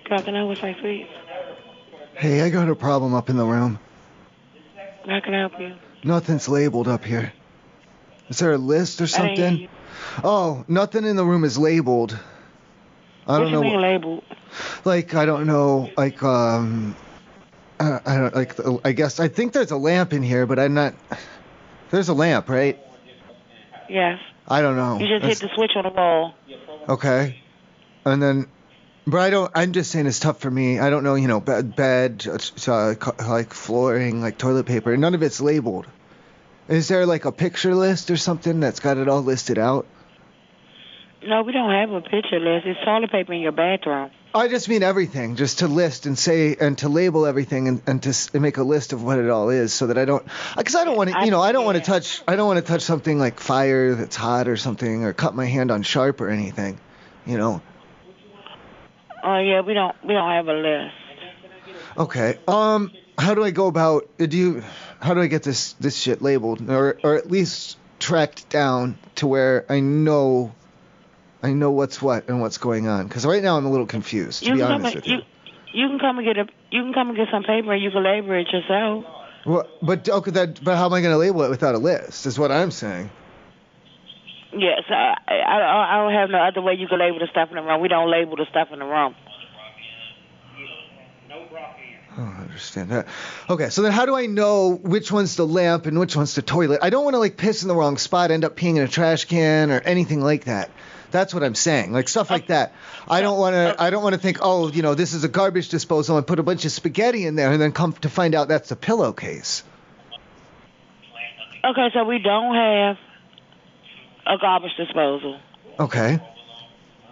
How can I help with my sweets? Hey, I got a problem up in the room. How can I help you? Nothing's labeled up here. Is there a list or I didn't hear something? you. Oh, nothing in the room is labeled. I What don't you know. mean labeled? Like, I don't know. Like, I don't like. I guess I think there's a lamp in here, but I'm not. There's a lamp, right? Yes. I don't know. You just hit the switch on the wall. Okay. And then, but I don't. I'm just saying it's tough for me. I don't know. You know, bed, like flooring, like toilet paper. None of it's labeled. Is there like a picture list or something that's got it all listed out? No, we don't have a picture list. It's toilet paper in your bathroom. I just mean everything, just to list and say and to label everything and to make a list of what it all is, so that I don't, because I don't want to, I don't want to touch something like fire that's hot or something, or cut my hand on sharp or anything, you know. Oh yeah, we don't have a list. Okay. How do I go about? How do I get this shit labeled, or at least tracked down to where I know what's what and what's going on? Because right now I'm a little confused, to be honest with you. You can come and get some paper and you can label it yourself. Well, but how am I going to label it without a list? Is what I'm saying. Yes, I don't have no other way you can label the stuff in the room. We don't label the stuff in the room. I don't understand that. Okay, so then how do I know which one's the lamp and which one's the toilet? I don't want to like piss in the wrong spot, end up peeing in a trash can or anything like that. That's what I'm saying, like stuff like that. I don't want to think, oh, you know, this is a garbage disposal and put a bunch of spaghetti in there and then come to find out that's a pillowcase. Okay, so we don't have a garbage disposal. Okay.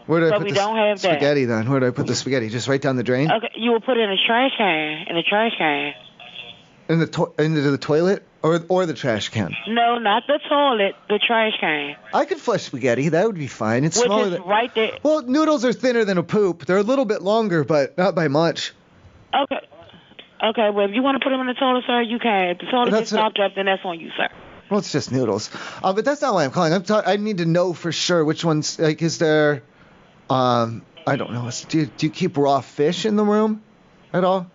Where do I put the spaghetti then? Where do I put the spaghetti? Just right down the drain? Okay, you will put it in a trash can. Into the toilet or the trash can? No, not the toilet, the trash can. I could flush spaghetti. That would be fine. It's Which smaller is right there. Well, noodles are thinner than a poop. They're a little bit longer, but not by much. Okay. Okay, well, if you want to put them in the toilet, sir, you can. If the toilet gets stopped up, then that's on you, sir. Well, it's just noodles. But that's not why I'm calling. I need to know for sure which ones, like, is there... I don't know. Do you keep raw fish in the room at all?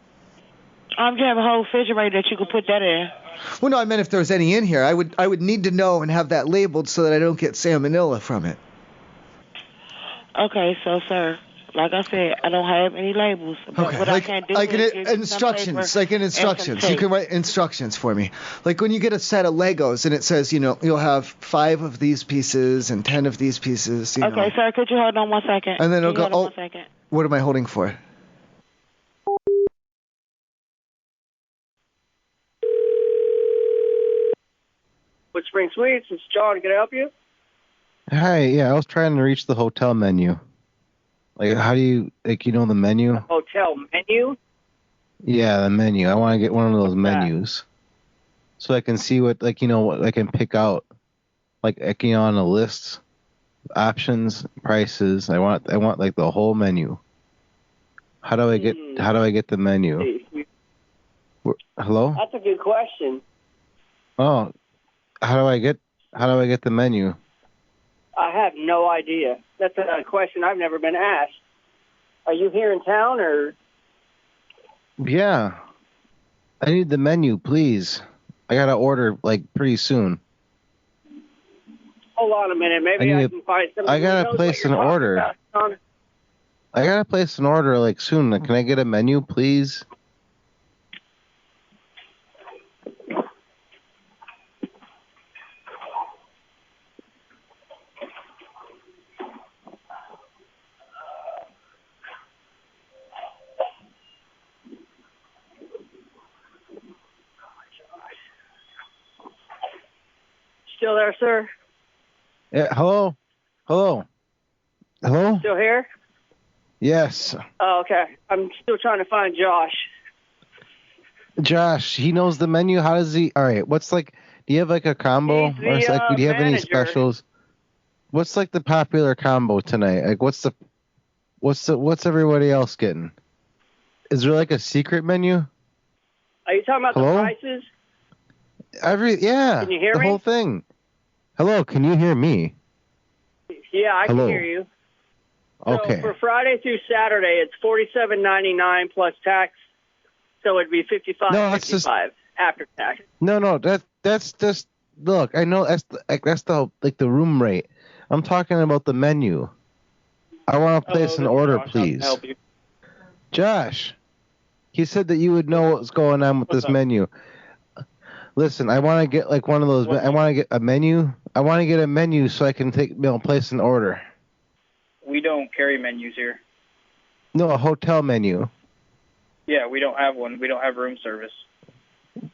You have a whole refrigerator that you could put that in. Well, no, I meant if there was any in here. I would need to know and have that labeled so that I don't get salmonella from it. Okay, so, sir, like I said, I don't have any labels. But okay, what I can do is instructions. Like in instructions. You can write instructions for me. Like when you get a set of Legos and it says, you know, you'll have 5 of these pieces and 10 of these pieces. You know. Sir, could you hold on 1 second? And then it'll go, hold on 1 second? What am I holding for? Wood Spring Suites, it's John. Can I help you? Hi, yeah, I was trying to reach the hotel menu. Like, how do you, like, you know the menu? The hotel menu? Yeah, the menu. I want to get one of those menus. So I can see what, like, you know, what I can pick out. Like, you know, on a list, options, prices. I want like the whole menu. How do I get the menu? Hello? That's a good question. Oh, how do I get the menu? I have no idea. That's a question I've never been asked. Are you here in town or? Yeah. I need the menu, please. I gotta order like pretty soon. Hold on a minute. Maybe I can find somebody. I gotta place an order. I gotta place an order like soon. Can I get a menu, please? Still there, sir? Yeah. Hello. Hello. Hello. Still here? Yes. Oh, okay. I'm still trying to find Josh. Josh, he knows the menu. How does he? All right. What's like? Do you have like a combo, He's or is like, do you have any manager. specials? What's like the popular combo tonight? Like, what's everybody else getting? Is there like a secret menu? Are you talking about Hello? the prices? Yeah. Can you hear the me? whole thing. Hello, can you hear me? Yeah, I Hello. can hear you. Okay. So for Friday through Saturday, it's $47.99 plus tax. So it'd be $55.55 after tax. No, that's just look. I know that's the room rate. I'm talking about the menu. I want to place an order, Josh. How can I please. help you? Josh, he said that you would know what's going on with this menu. Listen, I want to get like one of those. I want to get a menu. I want to get a menu so I can place an order. We don't carry menus here. No, a hotel menu. Yeah, we don't have one. We don't have room service.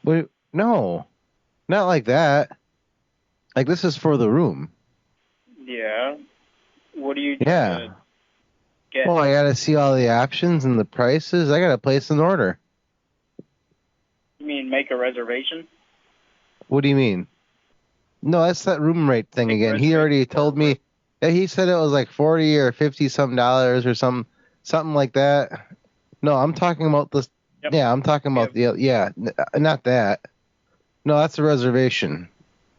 Wait, no, not like that. Like this is for the room. Yeah. What do you Yeah. get? Well, I gotta see all the options and the prices. I gotta place an order. You mean make a reservation? What do you mean? No, that's that room rate thing again. He already told me. Yeah, he said it was like $40 or $50 or something like that. No, I'm talking about this. Yep. Yeah, I'm talking about not that. No, that's a reservation.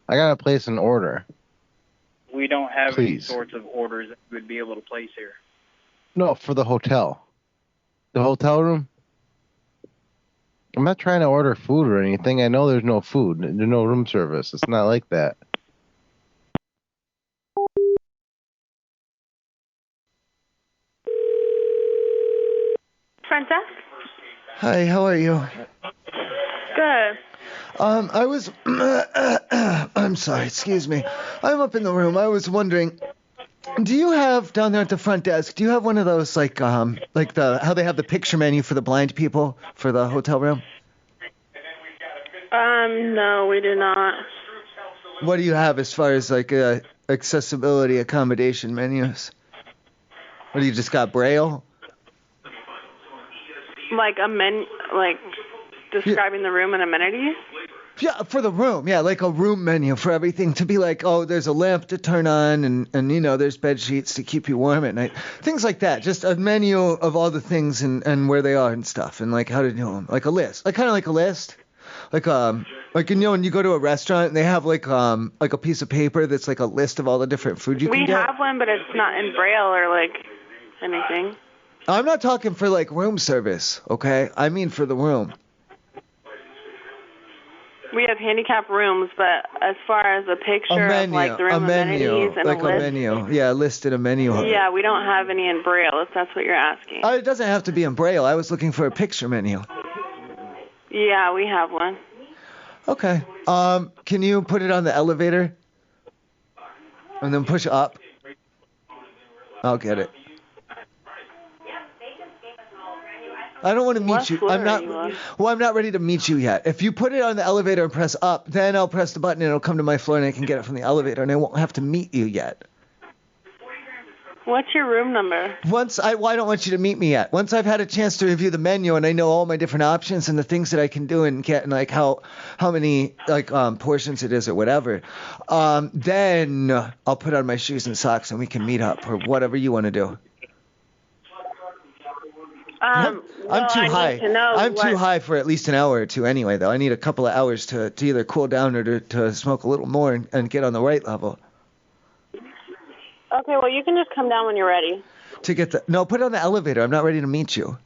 I gotta place an order. We don't have any Please. sorts of orders that you would be able to place here. No, for the hotel. The hotel room? I'm not trying to order food or anything. I know there's no food. There's no room service. It's not like that. Front desk? Hi, how are you? Good. I was. I'm sorry, excuse me. I'm up in the room. I was wondering. Do you have down there at the front desk? Do you have one of those like how they have the picture menu for the blind people for the hotel room? No, we do not. What do you have as far as like accessibility accommodation menus? What do you just got Braille? Like describing the room and amenities? Yeah, for the room. Yeah, like a room menu for everything to be like, oh, there's a lamp to turn on and there's bed sheets to keep you warm at night. Things like that. Just a menu of all the things and where they are and stuff and like how to do them. Like a list. Like kind of like a list. Like when you go to a restaurant and they have like a piece of paper that's like a list of all the different food you can get. We have one, but it's not in Braille or like anything. I'm not talking for like room service, okay? I mean for the room. We have handicap rooms, but as far as a picture of like the room amenities and like a list, menu. Yeah, listed a menu. Yeah, we don't have any in Braille, if that's what you're asking. It doesn't have to be in Braille. I was looking for a picture menu. Yeah, we have one. Okay. Can you put it on the elevator? And then push up? I'll get it. I don't want to meet you. I'm not ready to meet you yet. If you put it on the elevator and press up, then I'll press the button and it'll come to my floor and I can get it from the elevator and I won't have to meet you yet. What's your room number? I don't want you to meet me yet. Once I've had a chance to review the menu and I know all my different options and the things that I can do and get and like how many portions it is or whatever, then I'll put on my shoes and socks and we can meet up or whatever you want to do. I'm too high. I'm too high for at least an hour or two anyway, though. I need a couple of hours to either cool down or to smoke a little more and get on the right level. Okay, well, you can just come down when you're ready. No, put it on the elevator. I'm not ready to meet you.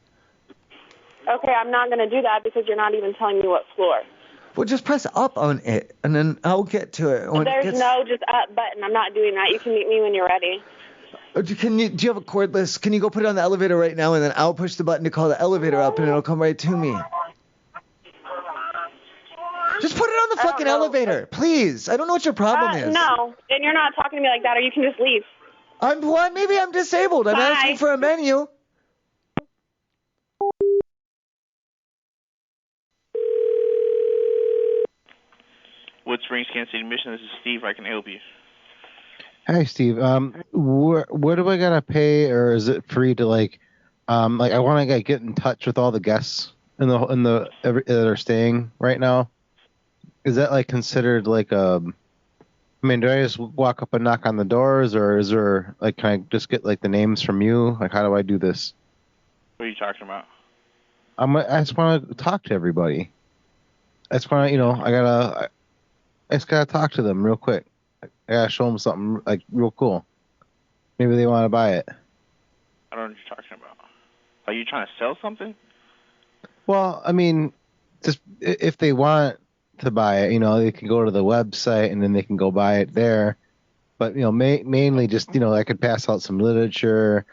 Okay, I'm not going to do that because you're not even telling me what floor. Well, just press up on it, and then I'll get to it. There's no just up button. I'm not doing that. You can meet me when you're ready. Do you have a cordless? Can you go put it on the elevator right now, and then I'll push the button to call the elevator up, and it'll come right to me. Just put it on the fucking elevator, please. I don't know what your problem is. No, and you're not talking to me like that, or you can just leave. Maybe I'm disabled. I'm asking for a menu. Wood Springs, Kansas City Mission. This is Steve. I can help you. Hi, Steve. What do I gotta pay, or is it free to like I want to get in touch with all the guests that are staying right now? Is that like considered like do I just walk up and knock on the doors, or is there like can I just get like the names from you? Like how do I do this? What are you talking about? I just want to talk to everybody. I just want to I just gotta talk to them real quick. I gotta show them something like real cool. Maybe they want to buy it. I don't know what you're talking about. Are you trying to sell something? Well, I mean, just if they want to buy it, they can go to the website and then they can go buy it there. But, mainly just, I could pass out some literature,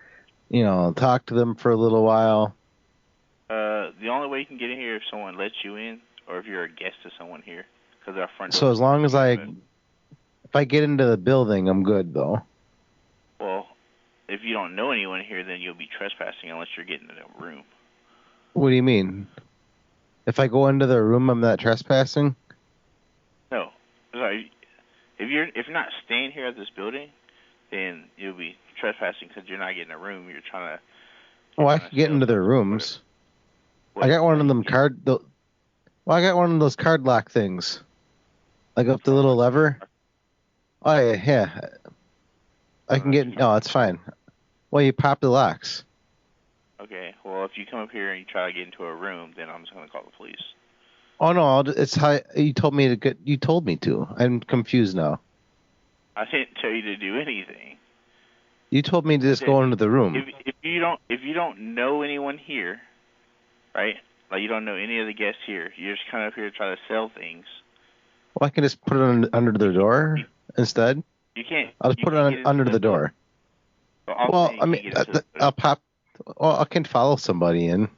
talk to them for a little while. The only way you can get in here is if someone lets you in or if you're a guest to someone here. Because our front door. So as long as if I get into the building, I'm good, though. Well, if you don't know anyone here, then you'll be trespassing unless you're getting in a room. What do you mean? If I go into the room, I'm not trespassing? No. Sorry. If you're not staying here at this building, then you'll be trespassing because you're not getting a room. You're trying to. Oh, I can get into their rooms. I got one of them I got one of those card lock things. Like up the little lever. Oh yeah. I can get. No, it's fine. Well, you pop the locks. Okay. Well, if you come up here and you try to get into a room, then I'm just going to call the police. Oh no, it's how you told me to get. You told me to. I'm confused now. I didn't tell you to do anything. You told me to just go into the room. If you don't know anyone here, right? Like you don't know any of the guests here. You're just kind of here to try to sell things. Well, I can just put it under the door instead. You can't. I'll just put it under the door. Well, I mean, I'll pop. Well, I can follow somebody in.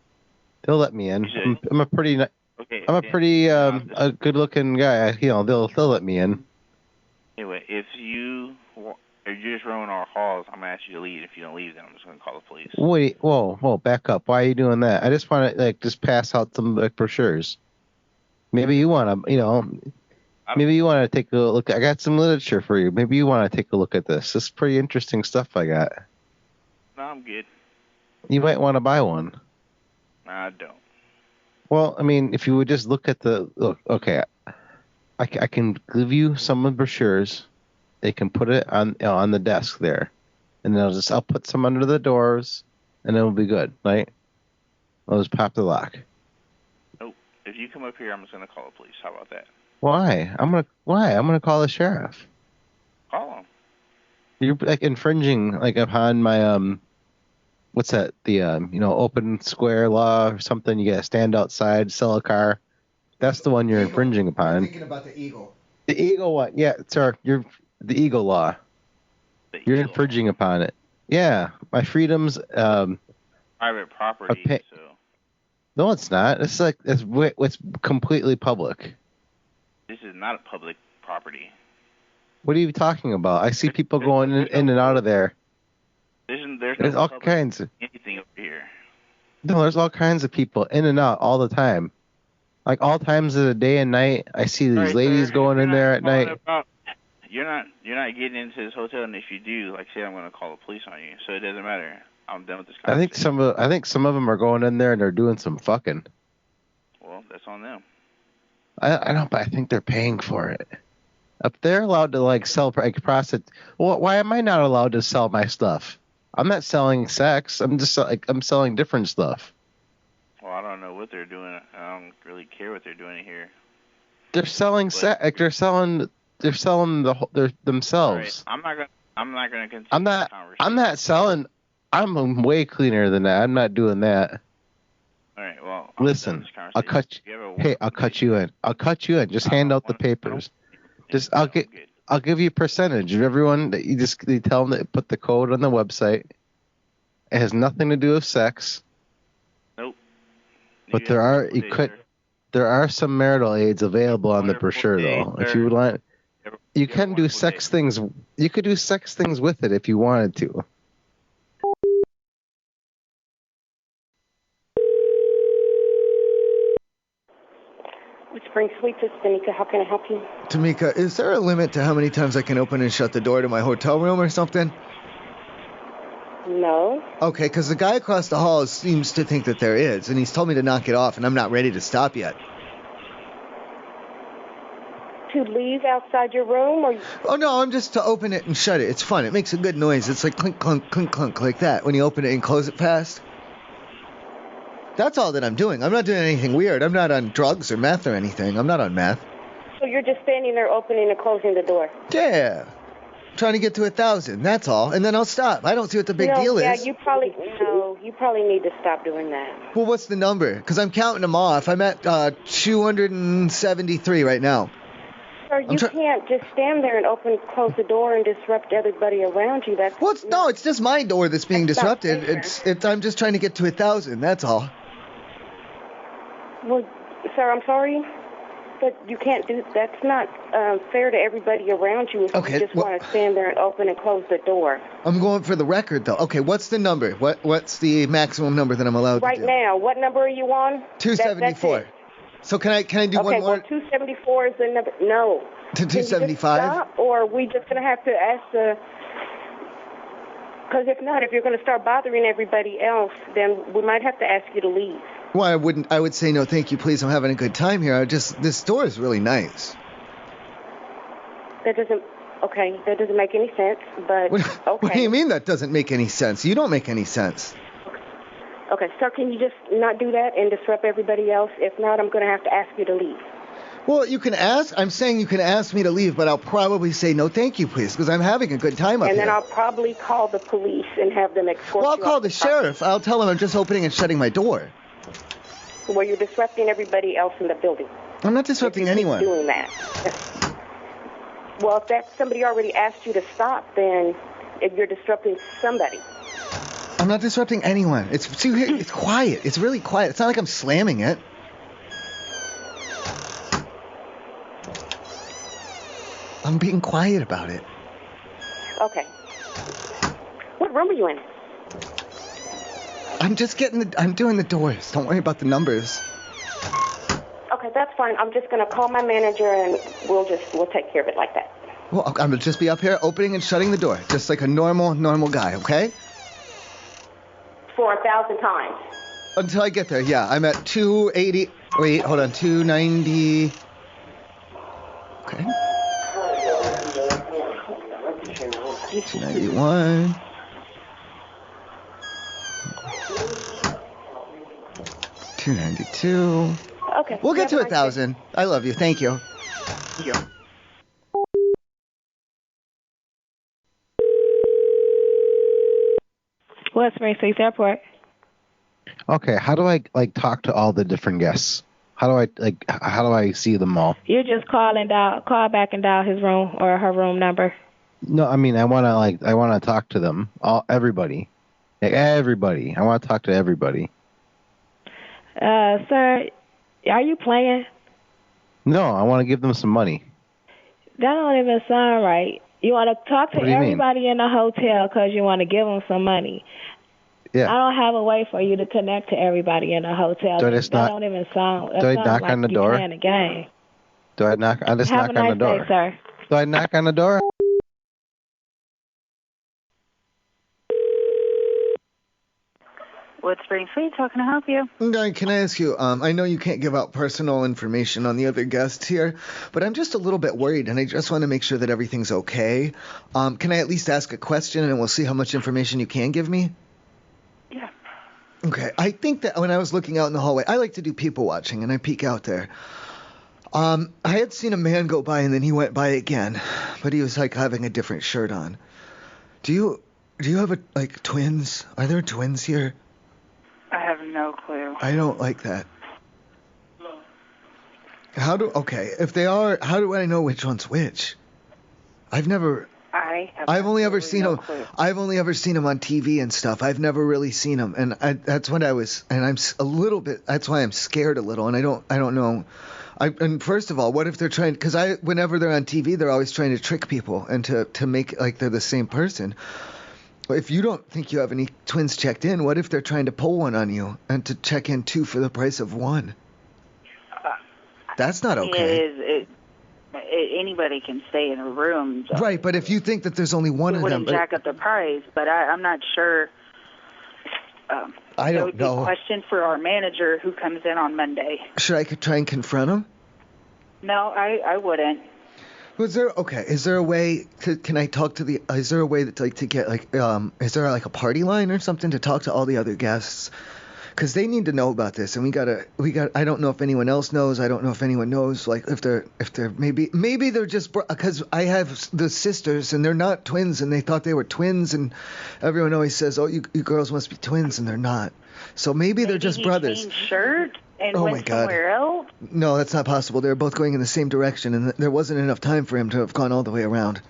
They'll let me in. I'm a pretty. Okay. I'm a pretty a good-looking guy. They'll let me in. Anyway, if you're just roaming our halls, I'm gonna ask you to leave. If you don't leave, then I'm just gonna call the police. Wait, whoa, back up. Why are you doing that? I just want to just pass out some brochures. Maybe you want to, maybe you want to take a look. I got some literature for you. Maybe you want to take a look at this. This is pretty interesting stuff I got. No, I'm good. You might want to buy one. No, I don't. Well, I mean, if you would just look at okay, I can give you some of the brochures. They can put it on the desk there, and then I'll put some under the doors, and it'll be good, right? I'll just pop the lock. Nope. If you come up here, I'm just gonna call the police. How about that? Why? I'm gonna call the sheriff. Call him. You're infringing upon my what's that? The open square law or something. You gotta stand outside, sell a car. That's the one you're infringing upon. I'm thinking about the Eagle. The Eagle one, yeah, sir. You're the Eagle law. You're infringing upon it. Yeah, my freedoms. Private property. So. No, it's not. It's completely public. This is not a public property. What are you talking about? I see people going in and out of there. There's all kinds of anything over here. No, there's all kinds of people in and out all the time. Like all times of the day and night, I see these ladies going in there at night. You're not getting into this hotel, and if you do, like say, I'm going to call the police on you. So it doesn't matter. I'm done with this conversation. I think some of them are going in there and they're doing some fucking. Well, that's on them. I don't, but I think they're paying for it. If they're allowed to sell prostitutes, well, why am I not allowed to sell my stuff? I'm not selling sex. I'm just I'm selling different stuff. Well, I don't know what they're doing. I don't really care what they're doing here. They're selling sex. They're selling themselves. Right. I'm not gonna continue. I'm not selling. I'm way cleaner than that. I'm not doing that. All right. Well, listen. I'll cut you in. I'll cut you in. Just hand out the papers. I'll give you a percentage of everyone that you tell them that put the code on the website. It has nothing to do with sex. Nope. But there are some marital aids available on the brochure though. If you would like, you can do sex things. You could do sex things with it if you wanted to. Spring Suites, it's Tamika. How can I help you? Tamika, is there a limit to how many times I can open and shut the door to my hotel room or something? No. Okay, because the guy across the hall seems to think that there is, and he's told me to knock it off, and I'm not ready to stop yet. To leave outside your room? Or? Oh, no, I'm just to open it and shut it. It's fun. It makes a good noise. It's like clink, clunk, clink, clunk, like that when you open it and close it fast. That's all that I'm doing. I'm not doing anything weird. I'm not on drugs or meth or anything. I'm not on meth. So you're just standing there opening and closing the door? Yeah. trying to get to 1,000. That's all, and then I'll stop. I don't see what the big deal is. Yeah, you probably need to stop doing that. Well, what's the number? Because I'm counting them off. I'm at 273 right now. Sir, you can't just stand there and close the door and disrupt everybody around you. No, it's just my door that's being disrupted. I'm just trying to get to 1,000. That's all. Well, sir, I'm sorry, but you can't do. That's not fair to everybody around you. If you just want to stand there and open and close the door. I'm going for the record, though. Okay, what's the number? What's the maximum number that I'm allowed to do? Right now, what number are you on? 274. So can I do one more? Okay, well, 274 is the number. No. To 275? Stop, or are we just going to have to ask the... Because if not, if you're going to start bothering everybody else, then we might have to ask you to leave. Well, I wouldn't. I would say no, thank you, please. I'm having a good time here. This store is really nice. That doesn't make any sense, but okay. What do you mean that doesn't make any sense? You don't make any sense. Okay, sir, can you just not do that and disrupt everybody else? If not, I'm going to have to ask you to leave. Well, you can ask. I'm saying you can ask me to leave, but I'll probably say no, thank you, please, because I'm having a good time up here. And then I'll probably call the police and have them escort you. Well, I'll call the sheriff. I'll tell them I'm just opening and shutting my door. Well, you're disrupting everybody else in the building. I'm not disrupting anyone. Doing that. Well, if somebody already asked you to stop, then you're disrupting somebody. I'm not disrupting anyone. It's quiet. It's really quiet. It's not like I'm slamming it. I'm being quiet about it. Okay. What room are you in? I'm doing the doors. Don't worry about the numbers. Okay, that's fine. I'm just going to call my manager and we'll take care of it like that. Well, I'm going to just be up here opening and shutting the door, just like a normal guy, okay? For 1,000 times. Until I get there, yeah. I'm at 280. Wait, hold on. 290. Okay. 291. 292. Okay. We'll get to 1,000. I love you. Thank you. Yeah. West Spring Street Airport. Okay, how do I talk to all the different guests? How do I see them all? You just call back and dial his room or her room number. No, I mean I want to talk to them, everybody. Everybody. I want to talk to everybody. Sir, are you playing? No, I want to give them some money. That don't even sound right. You want to talk to everybody in the hotel because you want to give them some money. Yeah. I don't have a way for you to connect to everybody in the hotel. Don't even sound. Do I knock on the door? Playing a game. Do I knock? I just knock on the door. Have a nice day, sir. Do I knock on the door? Wood Spring Suites, how can I help you? Can I ask you, I know you can't give out personal information on the other guests here, but I'm just a little bit worried, and I just want to make sure that everything's okay. Can I at least ask a question, and we'll see how much information you can give me? Yeah. Okay, I think that when I was looking out in the hallway, I like to do people watching, and I peek out there. I had seen a man go by, and then he went by again, but he was, having a different shirt on. Do you have, twins? Are there twins here? I have no clue. I don't like that. If they are, how do I know which one's which? I've only ever seen them on TV and stuff. I've never really seen them, and that's what I was, and I'm a little bit. That's why I'm scared a little, and I don't know. And first of all, what if they're trying? Because whenever they're on TV, they're always trying to trick people and to make they're the same person. If you don't think you have any twins checked in, what if they're trying to pull one on you and to check in two for the price of one? That's not okay. Anybody can stay in a room. So right, but if you think that there's only one of them... wouldn't jack up the price, but I'm not sure. I don't know. That would be a question for our manager who comes in on Monday. Should I try and confront him? No, I wouldn't. Is there a way can I talk to is there a way to get is there a party line or something to talk to all the other guests? because they need to know about this, and we got. I don't know if anyone else knows. I don't know if anyone knows. Like if they're maybe they're just because I have the sisters and they're not twins, and they thought they were twins, and everyone always says, "Oh, you girls must be twins," and they're not. So maybe they're just brothers. Changed shirt and went somewhere else. No, that's not possible. They were both going in the same direction, and there wasn't enough time for him to have gone all the way around.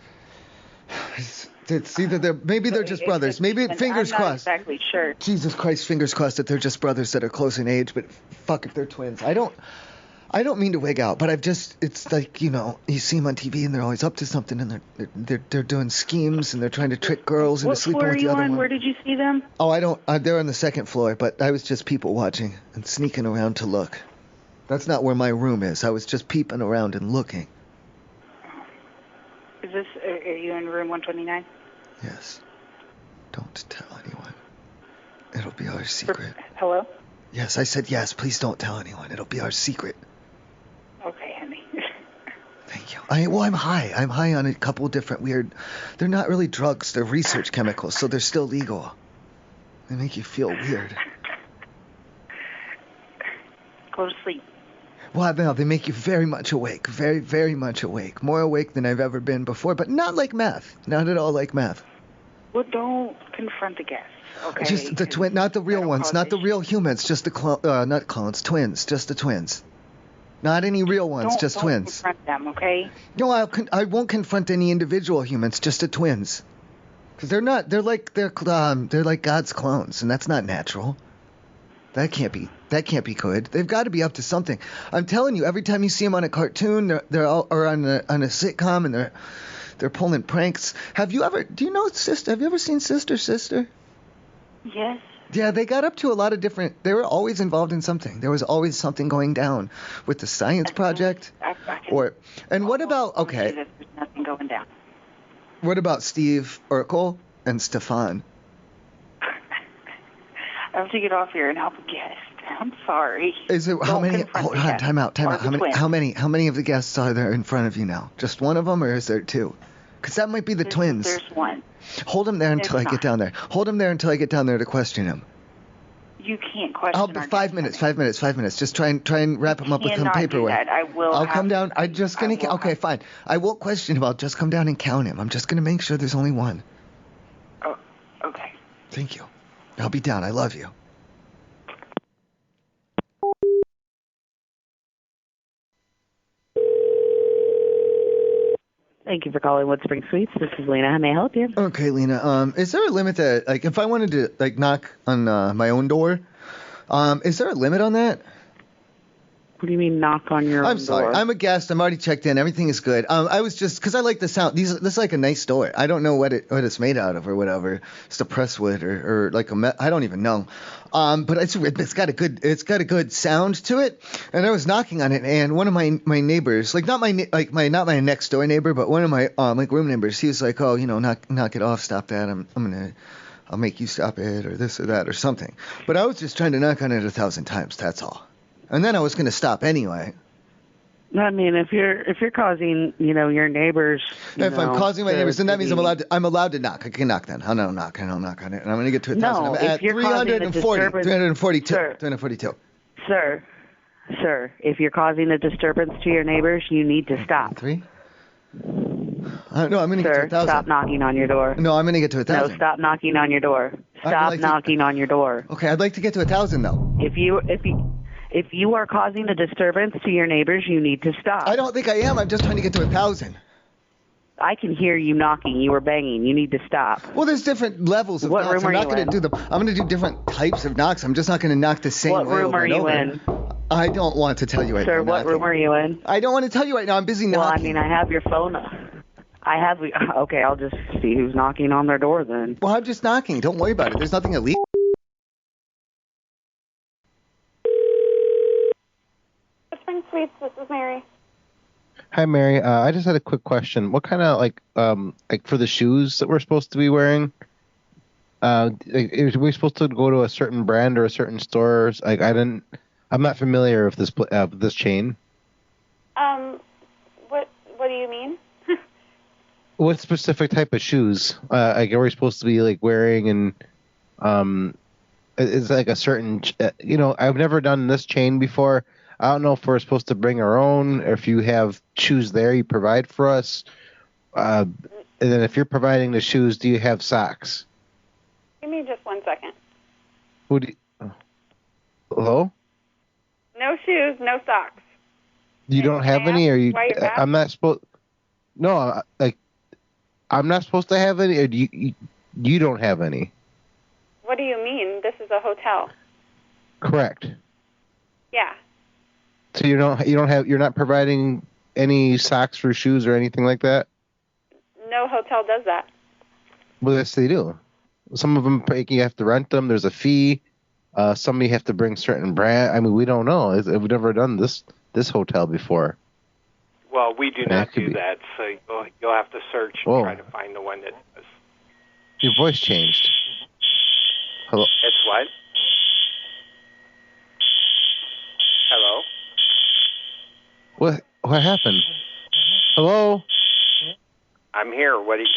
It's either they're just brothers. Maybe fingers crossed. I'm not exactly sure. Jesus Christ, fingers crossed that they're just brothers that are close in age. But fuck if they're twins. I don't mean to wig out, but it's like, you see them on TV and they're always up to something, and they're doing schemes and they're trying to trick girls into sleeping with the other one. Where did you see them? Oh, they're on the second floor, but I was just people watching and sneaking around to look. That's not where my room is. I was just peeping around and looking. Are you in room 129? Yes. Don't tell anyone. It'll be our secret. Hello? Yes, I said yes. Please don't tell anyone. It'll be our secret. Okay, honey. Thank you. I'm high. I'm high on a couple different weird... They're not really drugs. They're research chemicals, so they're still legal. They make you feel weird. Go to sleep. Well, no, they make you very much awake. Very, very much awake. More awake than I've ever been before, but not like meth. Not at all like meth. Well, don't confront the guests, okay? Just the twin, not the real ones, not the real humans, just the not clones, twins, just the twins. Not any real ones, just twins. Don't confront them, okay? No, I won't confront any individual humans, just the twins. Because they're like God's clones, and that's not natural. That can't be good. They've got to be up to something. I'm telling you, every time you see them on a cartoon, they're all, or on a sitcom, and they're pulling pranks. Do you know Sister? Have you ever seen Sister? Yes. Yeah, they got up to a lot of different. They were always involved in something. There was always something going down with the science project. And what about There's nothing going down. What about Steve Urkel and Stefan? I have to get off here and help a guest. I'm sorry. Is it how many? Hold on, time out. How many of the guests are there in front of you now? Just one of them, or is there two? Because that might be the twins. There's one. Hold him there until I get down there. Hold him there until I get down there to question him. You can't question. 5 minutes. 5 minutes. Just try and wrap him up with some paperwork. I'll come down. Okay, fine. I won't question him. I'll just come down and count him. I'm just gonna make sure there's only one. Oh, okay. Thank you. I'll be down. I love you. Thank you for calling Wood Spring Suites. This is Lena. How may I help you? Okay, Lena. Is there a limit that, like, if I wanted to, knock on my own door, is there a limit on that? What do you mean knock on your own door? I'm sorry. I'm a guest. I'm already checked in. Everything is good. I was just, because I like the sound. This is like a nice door. I don't know what it's made out of or whatever. It's the press wood or like I don't even know. But it's got a good sound to it. And I was knocking on it, and one of my neighbors, like not my next door neighbor, but one of my room neighbors, he was like, oh, knock it off, stop that. I'll make you stop it, or this or that or something. But I was just trying to knock on it 1,000 times. That's all. And then I was going to stop anyway. I mean, if you're causing, your neighbors. If I'm causing my neighbors, then that means I'm allowed to knock. I can knock then. I don't knock. I don't knock on it. And I'm going to get to 1,000. No, I'm at 342. Sir, if you're causing a disturbance to your neighbors, you need to stop. No, I'm going to get to 1,000. Stop knocking on your door. No, I'm going to get to 1,000. No, stop knocking on your door. Stop knocking on your door. Okay, I'd like to get to 1,000 though. If you are causing a disturbance to your neighbors, you need to stop. I don't think I am. I'm just trying to get to 1,000. I can hear you knocking. You were banging. You need to stop. Well, there's different levels of knocks. What room are you in? I'm going to do different types of knocks. I'm just not going to knock the same way over and over. What room are you in? I don't want to tell you right now. Sir, what room are you in? I don't want to tell you right now. I'm busy knocking. Well, I mean, I have your phone. Okay, I'll just see who's knocking on their door then. Well, I'm just knocking. Don't worry about it. There's nothing illegal. Spring Suites, this is Mary. Hi, Mary. I just had a quick question. What kind of like for the shoes that we're supposed to be wearing? Are we supposed to go to a certain brand or a certain store? I'm not familiar with this chain. What do you mean? What specific type of shoes are we supposed to be wearing and It's like a certain, I've never done this chain before. I don't know if we're supposed to bring our own, or if you have shoes there you provide for us. And then if you're providing the shoes, do you have socks? Give me just 1 second. Hello? No shoes, no socks. You don't have any, or you? I'm not supposed. No, I'm not supposed to have any, or you don't have any. What do you mean? This is a hotel. Correct. Yeah. So you're not providing any socks for shoes or anything like that? No hotel does that. Well, yes, they do. Some of them, you have to rent them. There's a fee. Some you have to bring certain brand. I mean, we don't know. We've never done this hotel before. Well, we do not do that, so you'll have to search and try to find the one that does. Your voice changed. Hello? It's what? Hello? What happened? Hello? I'm here. What do you...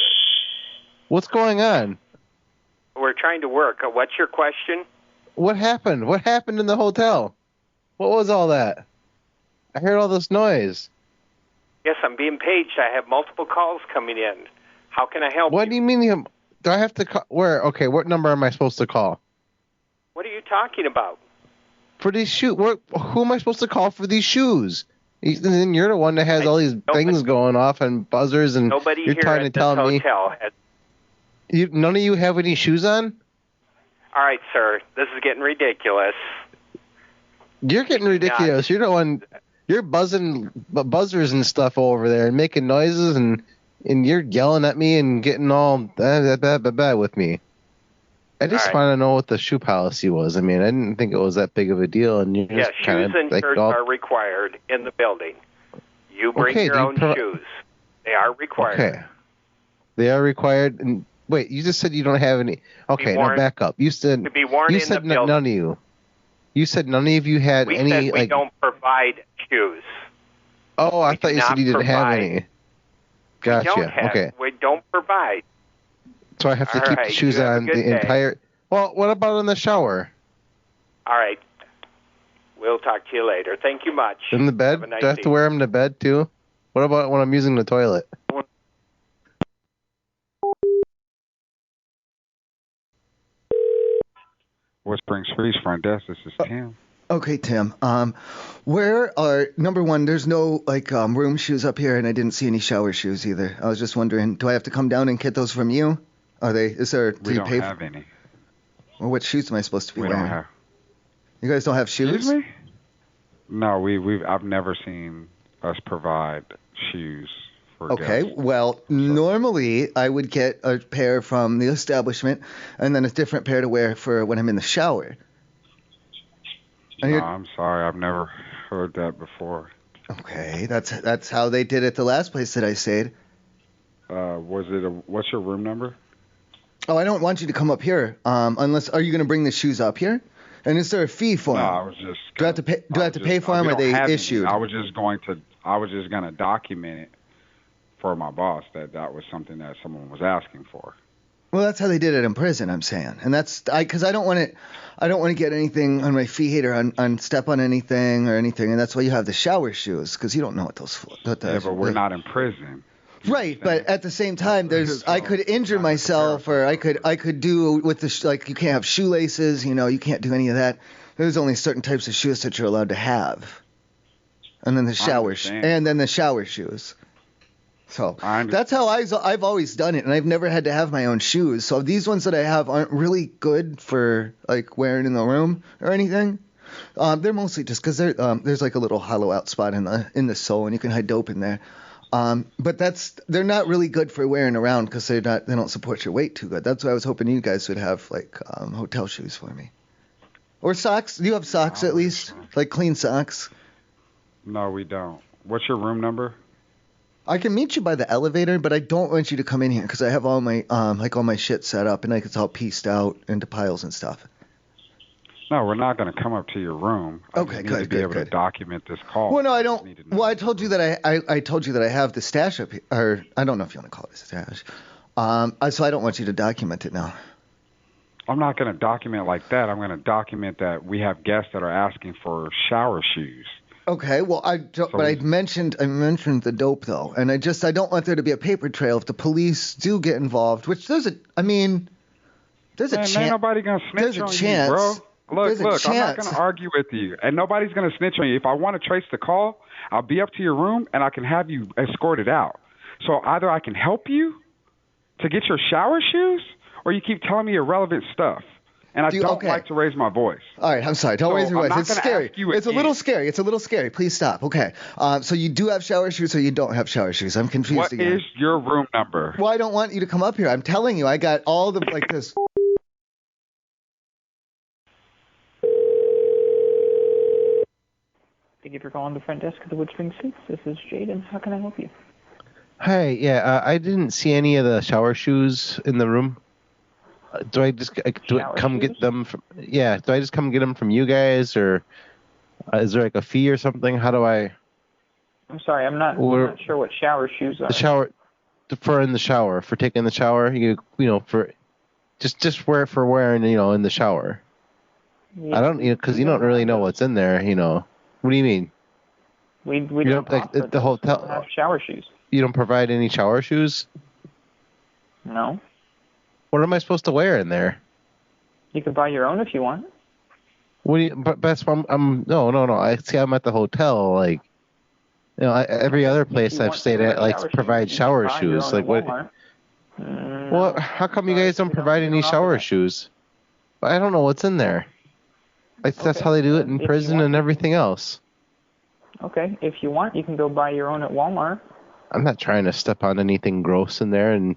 What's going on? We're trying to work. What's your question? What happened? What happened in the hotel? What was all that? I heard all this noise. Yes, I'm being paged. I have multiple calls coming in. How can I help you? What do you mean? Do I have to call? Where? Okay, what number am I supposed to call? What are you talking about? For these shoes? Who am I supposed to call for these shoes? And you're the one that has all these things going off and buzzers, and nobody you're here trying at to tell this me. Hotel has... None of you have any shoes on? All right, sir. This is getting ridiculous. You're getting ridiculous. You're the one. You're buzzing buzzers and stuff over there and making noises, and you're yelling at me and getting all bad with me. I just want to know what the shoe policy was. I mean, I didn't think it was that big of a deal. And you're just shoes and shirts are required in the building. You bring your own shoes. They are required. Okay. They are required. And wait, you just said you don't have any. Okay, now back up. You said to be worn you in said the building. None of you. You said none of you had we any. Said we don't provide shoes. Oh, I thought you said you didn't have any. Gotcha. Okay. We don't provide. So I have to keep the shoes on the entire. Well, what about in the shower? All right. We'll talk to you later. Thank you much. In the bed? Nice Do I have to wear them to bed too? What about when I'm using the toilet? West Springs Freeze Front Desk. This is Tim. Okay, Tim. Where are number one? There's no room shoes up here, and I didn't see any shower shoes either. I was just wondering, do I have to come down and get those from you? Are they? Is there? We don't have any. Well, what shoes am I supposed to be wearing? We don't have. You guys don't have shoes? Excuse me? No, I've never seen us provide shoes for guests. Well, normally I would get a pair from the establishment and then a different pair to wear for when I'm in the shower. No, I'm sorry. I've never heard that before. Okay, that's how they did it the last place that I stayed. What's your room number? Oh, I don't want you to come up here. Unless, are you going to bring the shoes up here? And is there a fee for them? No, I was just. Do I have to pay for them, or are they issued? I was just going to document it for my boss that was something that someone was asking for. Well, that's how they did it in prison, I'm saying, and that's because I don't want to get anything on my feet or on step on anything or anything, and that's why you have the shower shoes, because you don't know what those. Yeah, but we're not in prison. Right, but at the same time, I could injure myself, or I could do with you can't have shoelaces, you can't do any of that. There's only certain types of shoes that you're allowed to have, and then the shower shoes. So that's how I've always done it, and I've never had to have my own shoes. So these ones that I have aren't really good for wearing in the room or anything. They're mostly just because there's a little hollow out spot in the sole, and you can hide dope in there. But they're not really good for wearing around because they don't support your weight too good. That's why I was hoping you guys would have hotel shoes for me, or socks. Do you have socks at least, clean socks? No, we don't. What's your room number? I can meet you by the elevator, but I don't want you to come in here because I have all my all my shit set up and it's all pieced out into piles and stuff. No, we're not going to come up to your room. Okay, good. To be able to document this call. Well, no, I don't. Well, I told you that I told you that I have the stash up here, or I don't know if you want to call it a stash. So I don't want you to document it now. I'm not going to document like that. I'm going to document that we have guests that are asking for shower shoes. Okay, well, I mentioned the dope though, and I don't want there to be a paper trail if the police do get involved. Which there's a chance. Ain't nobody gonna snitch on you, bro. Look, I'm not gonna argue with you, and nobody's gonna snitch on you. If I want to trace the call, I'll be up to your room and I can have you escorted out. So either I can help you to get your shower shoes, or you keep telling me irrelevant stuff. And I don't like to raise my voice. All right, I'm sorry. Don't raise your voice. It's scary. It's a little scary. It's a little scary. Please stop. Okay. So you do have shower shoes or you don't have shower shoes? I'm confused again. What is your room number? Well, I don't want you to come up here. I'm telling you, I got all the, like this. Thank you for calling the front desk of the Woodspring Suites. This is Jaden. How can I help you? Hi. Yeah, I didn't see any of the shower shoes in the room. Do I just come get them from? Yeah. Do I just come get them from you guys, or is there like a fee or something? How do I? I'm sorry, I'm not sure what shower shoes are. The shower, in the shower, for taking the shower. You know, for just wear for wearing, in the shower. Yeah. I don't, because you don't really know what's in there. What do you mean? We don't like the hotel don't have shower shoes. You don't provide any shower shoes? No. What am I supposed to wear in there? You can buy your own if you want. But that's no. I see. I'm at the hotel. Like, every other place I've stayed at provide shower shoes. Like what? Well, how come you guys don't provide any shower shoes? I don't know what's in there. That's how they do it in prison and everything else. Okay, if you want, you can go buy your own at Walmart. I'm not trying to step on anything gross in there and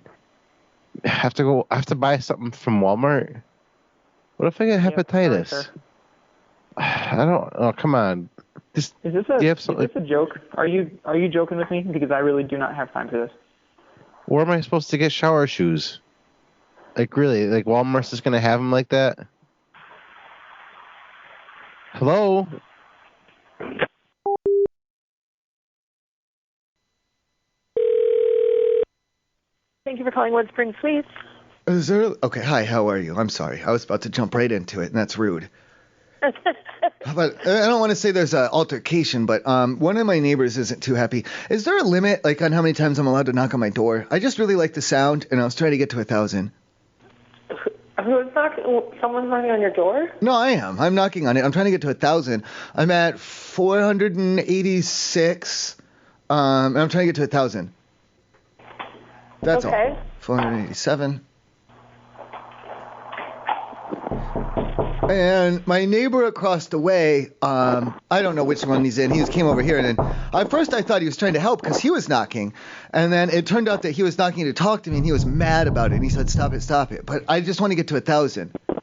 have to buy something from Walmart. What if I get hepatitis? Sorry, I don't. Oh, come on. Is this a joke? Are you joking with me? Because I really do not have time for this. Where am I supposed to get shower shoes? Like really? Like Walmart's just gonna have them like that? Hello? Thank you for calling Woodspring Suites. Okay, hi, how are you? I'm sorry. I was about to jump right into it, and that's rude. But I don't want to say there's an altercation, but one of my neighbors isn't too happy. Is there a limit, like, on how many times I'm allowed to knock on my door? I just really like the sound, and I was trying to get to 1,000. Who's knocking? Someone's knocking on your door? No, I am. I'm knocking on it. I'm trying to get to 1,000. I'm at 486, and I'm trying to get to 1,000. That's okay. All. 487. And my neighbor across the way, I don't know which one he's in. He just came over here, and then at first I thought he was trying to help because he was knocking, and then it turned out that he was knocking to talk to me, and he was mad about it, and he said, "Stop it, stop it." But I just want to get to 1,000. I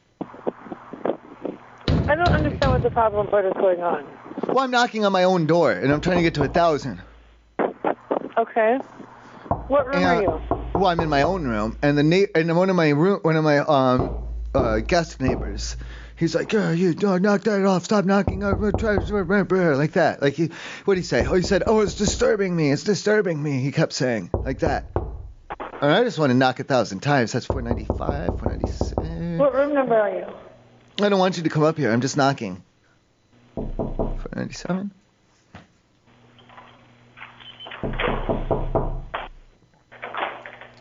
don't understand what the problem is going on. Well, I'm knocking on my own door, and I'm trying to get to 1,000. Okay. What room are you? Well, I'm in my own room, and one of my guest neighbors, he's like, you knock that off, stop knocking, like that. Like what did he say? Oh, he said, it's disturbing me. He kept saying like that. And I just want to knock 1,000 times. That's 495, 496. What room number are you? I don't want you to come up here. I'm just knocking. 497.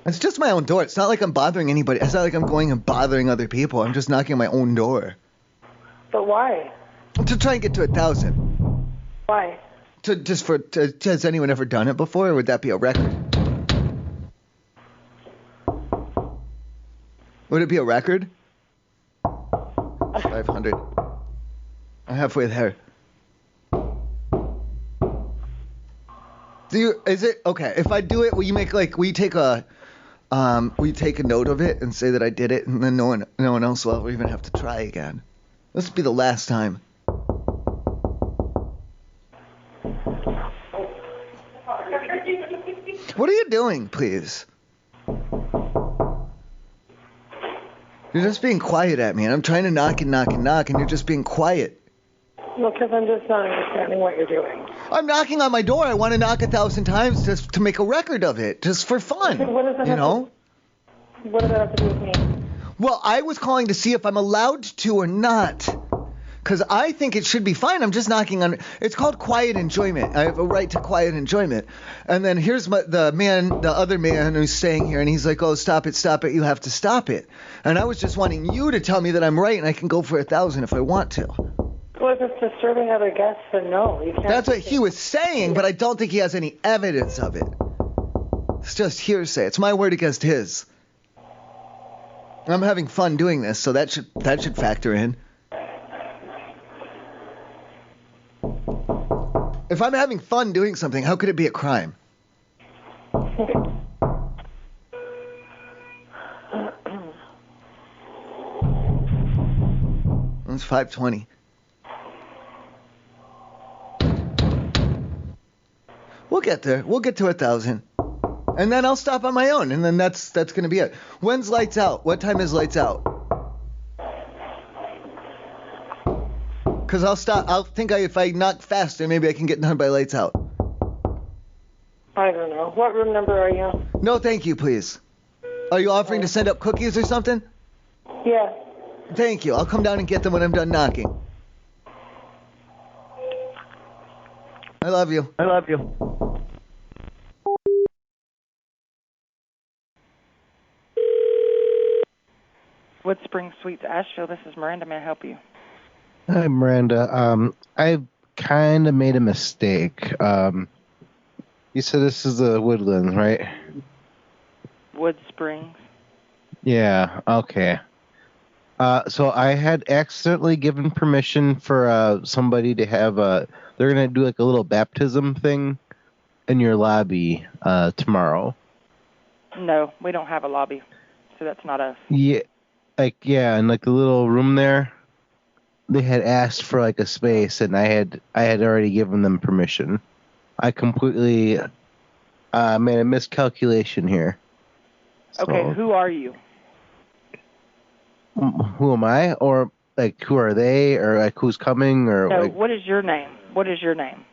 It's just my own door. It's not like I'm bothering anybody. It's not like I'm going and bothering other people. I'm just knocking on my own door. But why? To try and get to 1,000. Why? Has anyone ever done it before, or would that be a record? Would it be a record? 500. I'm halfway there. Is it okay? If I do it, will you take a note of it and say that I did it, and then no one else will ever even have to try again. This will be the last time. What are you doing, please? You're just being quiet at me, and I'm trying to knock, and you're just being quiet. Well, because I'm just not understanding what you're doing. I'm knocking on my door. I want to knock 1,000 times just to make a record of it, just for fun. What does that have to do with me? Well, I was calling to see if I'm allowed to or not. Because I think it should be fine. I'm just knocking on. It's called quiet enjoyment. I have a right to quiet enjoyment. And then here's the other man who's staying here, and he's like, "Oh, stop it! You have to stop it." And I was just wanting you to tell me that I'm right, and I can go for 1,000 if I want to. Well, if it's disturbing other guests, then no, you can't. That's what he was saying, but I don't think he has any evidence of it. It's just hearsay. It's my word against his. I'm having fun doing this, so that should factor in. If I'm having fun doing something, how could it be a crime? It's 5:20. We'll get there. We'll get to 1,000. And then I'll stop on my own, and then that's going to be it. When's lights out? What time is lights out? Because I'll stop. If I knock faster, maybe I can get done by lights out. I don't know. What room number are you? No, thank you, please. Are you offering to send up cookies or something? Yeah. Thank you. I'll come down and get them when I'm done knocking. I love you. I love you. Wood Spring Suites, Asheville. This is Miranda. May I help you? Hi, Miranda. I kind of made a mistake. You said this is the Woodlands, right? Wood Springs. Yeah, okay. So I had accidentally given permission for somebody to have they're going to do like a little baptism thing in your lobby tomorrow. No, we don't have a lobby, so that's not us. Yeah, and like the little room there. They had asked for like a space, and I had already given them permission. I completely made a miscalculation here. So, okay, who are you? Who am I? Or like who are they? Or like who's coming? Or no, like, what is your name? What is your name?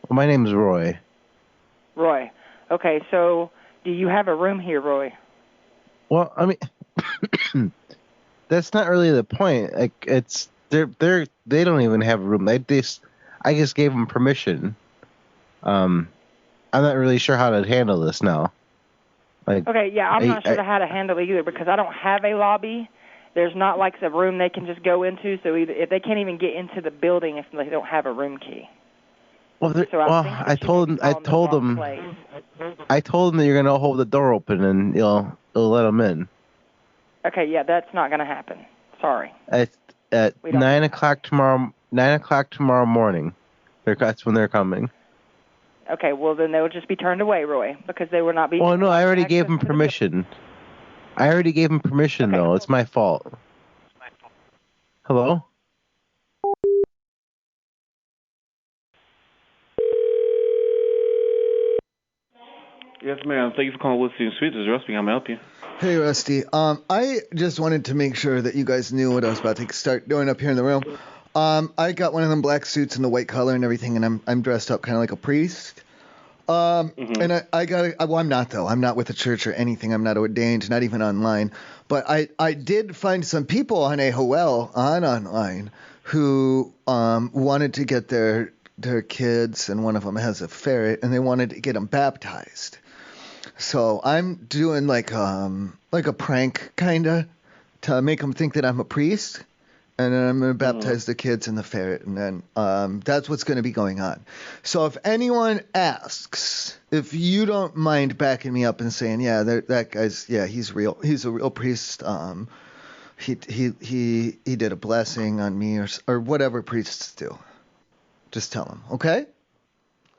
Well, my name is Roy. Roy. Okay, so do you have a room here, Roy? Well, I mean, that's not really the point. Like it's. They don't even have a room. I just gave them permission. I'm not really sure how to handle this now. Like, okay, yeah, I'm not sure how to handle it either because I don't have a lobby. There's not like a room they can just go into, so if they can't even get into the building if they don't have a room key. Well, I told them that you're gonna hold the door open and you'll let them in. Okay, yeah, that's not gonna happen. Sorry. At 9 o'clock tomorrow. 9 o'clock tomorrow morning. That's when they're coming. Okay, well then they will just be turned away, Roy, because they will not be. Well, no, I already gave them permission. Though. It's my fault. Hello? Yes, ma'am. Thank you for calling Woodstein Suites. This is Rusty. How may I help you? Hey, Rusty. I just wanted to make sure that you guys knew what I was about to start doing up here in the room. I got one of them black suits in the white color and everything, and I'm dressed up kind of like a priest. And I got well, I'm not though. I'm not with the church or anything. I'm not ordained, not even online. But I did find some people on AOL online who wanted to get their kids, and one of them has a ferret, and they wanted to get them baptized. So I'm doing like a prank kinda to make them think that I'm a priest, and then I'm gonna baptize the kids and the ferret, and then that's what's gonna be going on. So if anyone asks, if you don't mind backing me up and saying, yeah, that guy's, yeah, he's real, he's a real priest. He did a blessing on me or whatever priests do. Just tell him, okay?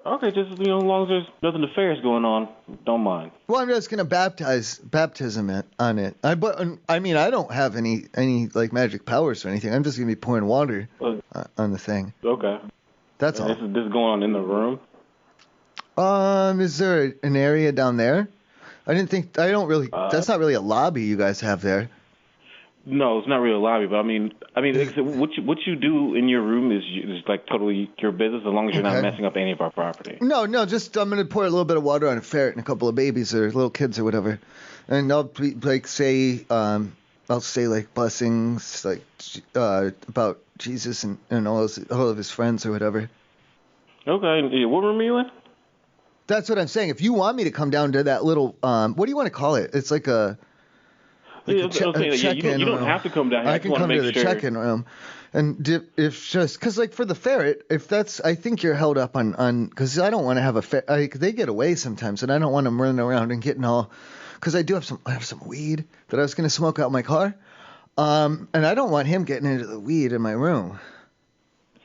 Okay, just as long as there's nothing nefarious going on, don't mind. Well, I'm just gonna baptism on it. I don't have any like magic powers or anything. I'm just gonna be pouring water on the thing. Okay. That's all. This is going on in the room. Is there an area down there? That's not really a lobby you guys have there. No, it's not really a lobby, but I mean, what you do in your room is like totally your business as long as you're not messing up any of our property. No, just I'm gonna pour a little bit of water on a ferret and a couple of babies or little kids or whatever, and I'll like say I'll say like blessings, like about Jesus and all of his friends or whatever. Okay. What room are you in? That's what I'm saying. If you want me to come down to that little, what do you want to call it? It's like a check-in you don't have to come down here. I can come to the check-in room. And if just, because like for the ferret, if that's, I think you're held up on, because I don't want to have a ferret, they get away sometimes, and I don't want them running around and getting all, because I have some weed that I was going to smoke out my car, and I don't want him getting into the weed in my room.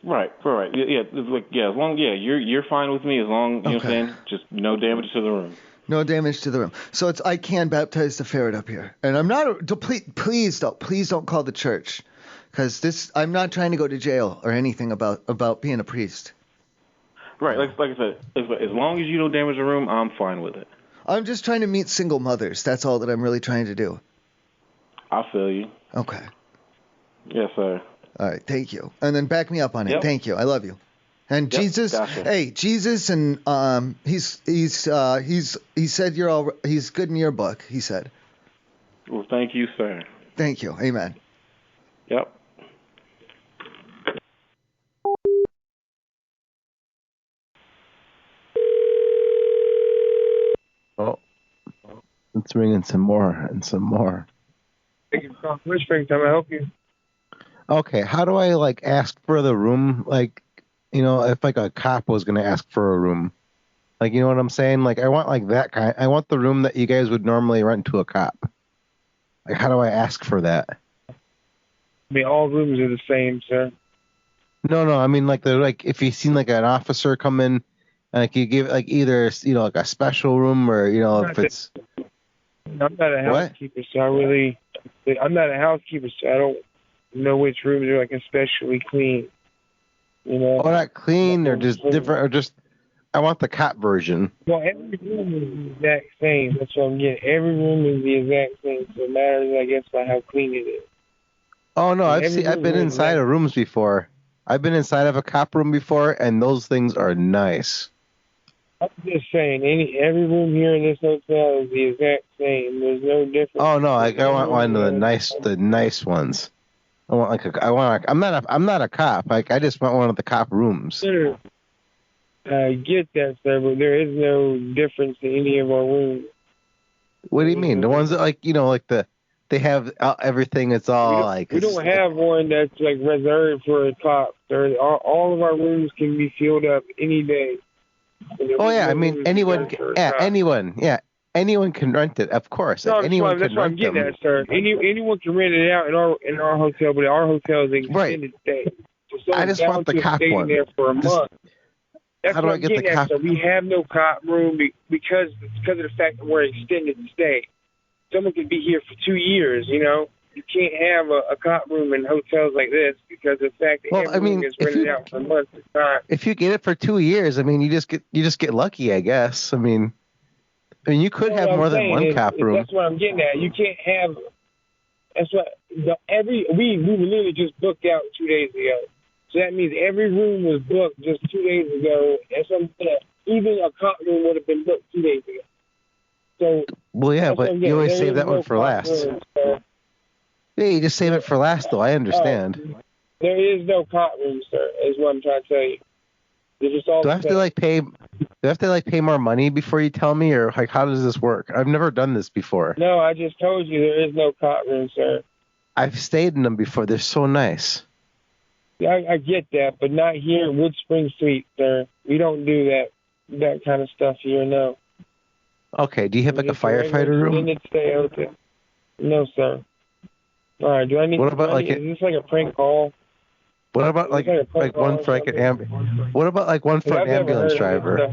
Right. Yeah, as long, you're fine with me as long, you know what I'm saying, just no damage to the room. No damage to the room. So I can baptize the ferret up here, and I'm not. Please don't call the church, because I'm not trying to go to jail or anything about being a priest. Right, like I said, as long as you don't damage the room, I'm fine with it. I'm just trying to meet single mothers. That's all that I'm really trying to do. I feel you. Okay. Yes, sir. All right, thank you. And then back me up on it. Yep. Thank you. I love you. And yep, Jesus, gotcha. Hey, Jesus, and he said he's good in your book. He said. Well, thank you, sir. Thank you. Amen. Yep. Oh, it's ringing some more and some more. Thank you for calling Whispering. Can I help you? Okay, how do I like ask for the room? Like, you know, if like a cop was gonna ask for a room, like, you know what I'm saying? Like, I want like that kind. I want the room that you guys would normally rent to a cop. Like, how do I ask for that? I mean, all rooms are the same, sir. No. I mean, like, they're like if you seen like an officer come in, like you give like either like a special room or if it's. I'm not a housekeeper, so I'm not a housekeeper, so I don't know which rooms are like especially clean. Oh, not clean or just different or just. I want the cop version. Well, every room is the exact same. That's what I'm getting. Every room is the exact same. So it matters, I guess, by how clean it is. Oh no, I've been inside of rooms before. I've been inside of a cop room before, and those things are nice. I'm just saying, every room here in this hotel is the exact same. There's no difference. Oh no, I want one of the nice ones. I want I'm not a cop. Like I just want one of the cop rooms. Sure. I get that, sir, but there is no difference in any of our rooms. What do you mean? The ones that they have everything. It's all we don't have one that's like reserved for a cop, sir. All of our rooms can be filled up any day. Oh yeah, I mean anyone can rent it, of course. No, anyone that's can what I'm rent getting them. at, sir. Anyone can rent it out in our hotel, but our hotel is an extended stay. So I just want the cop one. There for a month. That's how do what I get the at, cop? sir. We have no cop room because of the fact that we're extended stay. Someone could be here for 2 years. You can't have a cop room in hotels like this because of the fact that everyone is rented out for months at a time. If you get it for 2 years, I mean, you just get lucky, I guess. I mean, you could have more than one cop room. That's what I'm getting at. You can't have. That's what we literally just booked out 2 days ago. So that means every room was booked just 2 days ago, and even a cop room would have been booked 2 days ago. So. Well, yeah, but you always save that one for last. Yeah, you just save it for last, though. I understand. There is no cop room, sir. Is what I'm trying to tell you. Do I have to pay more money before you tell me, or like how does this work? I've never done this before. No, I just told you there is no cop room, sir. I've stayed in them before. They're so nice. Yeah, I get that, but not here in Wood Spring Suite, sir. We don't do that kind of stuff here, no. Okay, do you have like a firefighter room? No, sir. All right, do I need? What about is this like a prank call? What about like one for like an What about like one for an ambulance driver?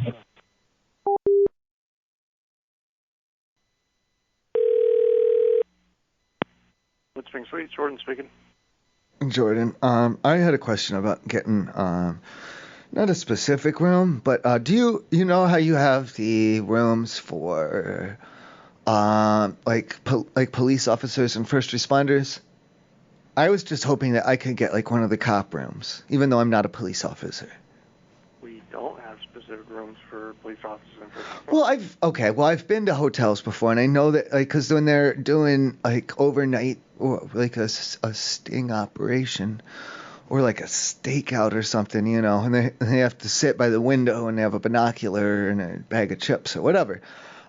Wood Spring Suite, Jordan speaking. Jordan, I had a question about getting not a specific room, but do you know how you have the rooms for like police officers and first responders? I was just hoping that I could get like one of the cop rooms, even though I'm not a police officer. We don't have have specific rooms for police officers and for. Well, I've been to hotels before, and I know that because when they're doing like overnight or like a sting operation or like a stakeout or something, and they have to sit by the window and they have a binocular and a bag of chips or whatever.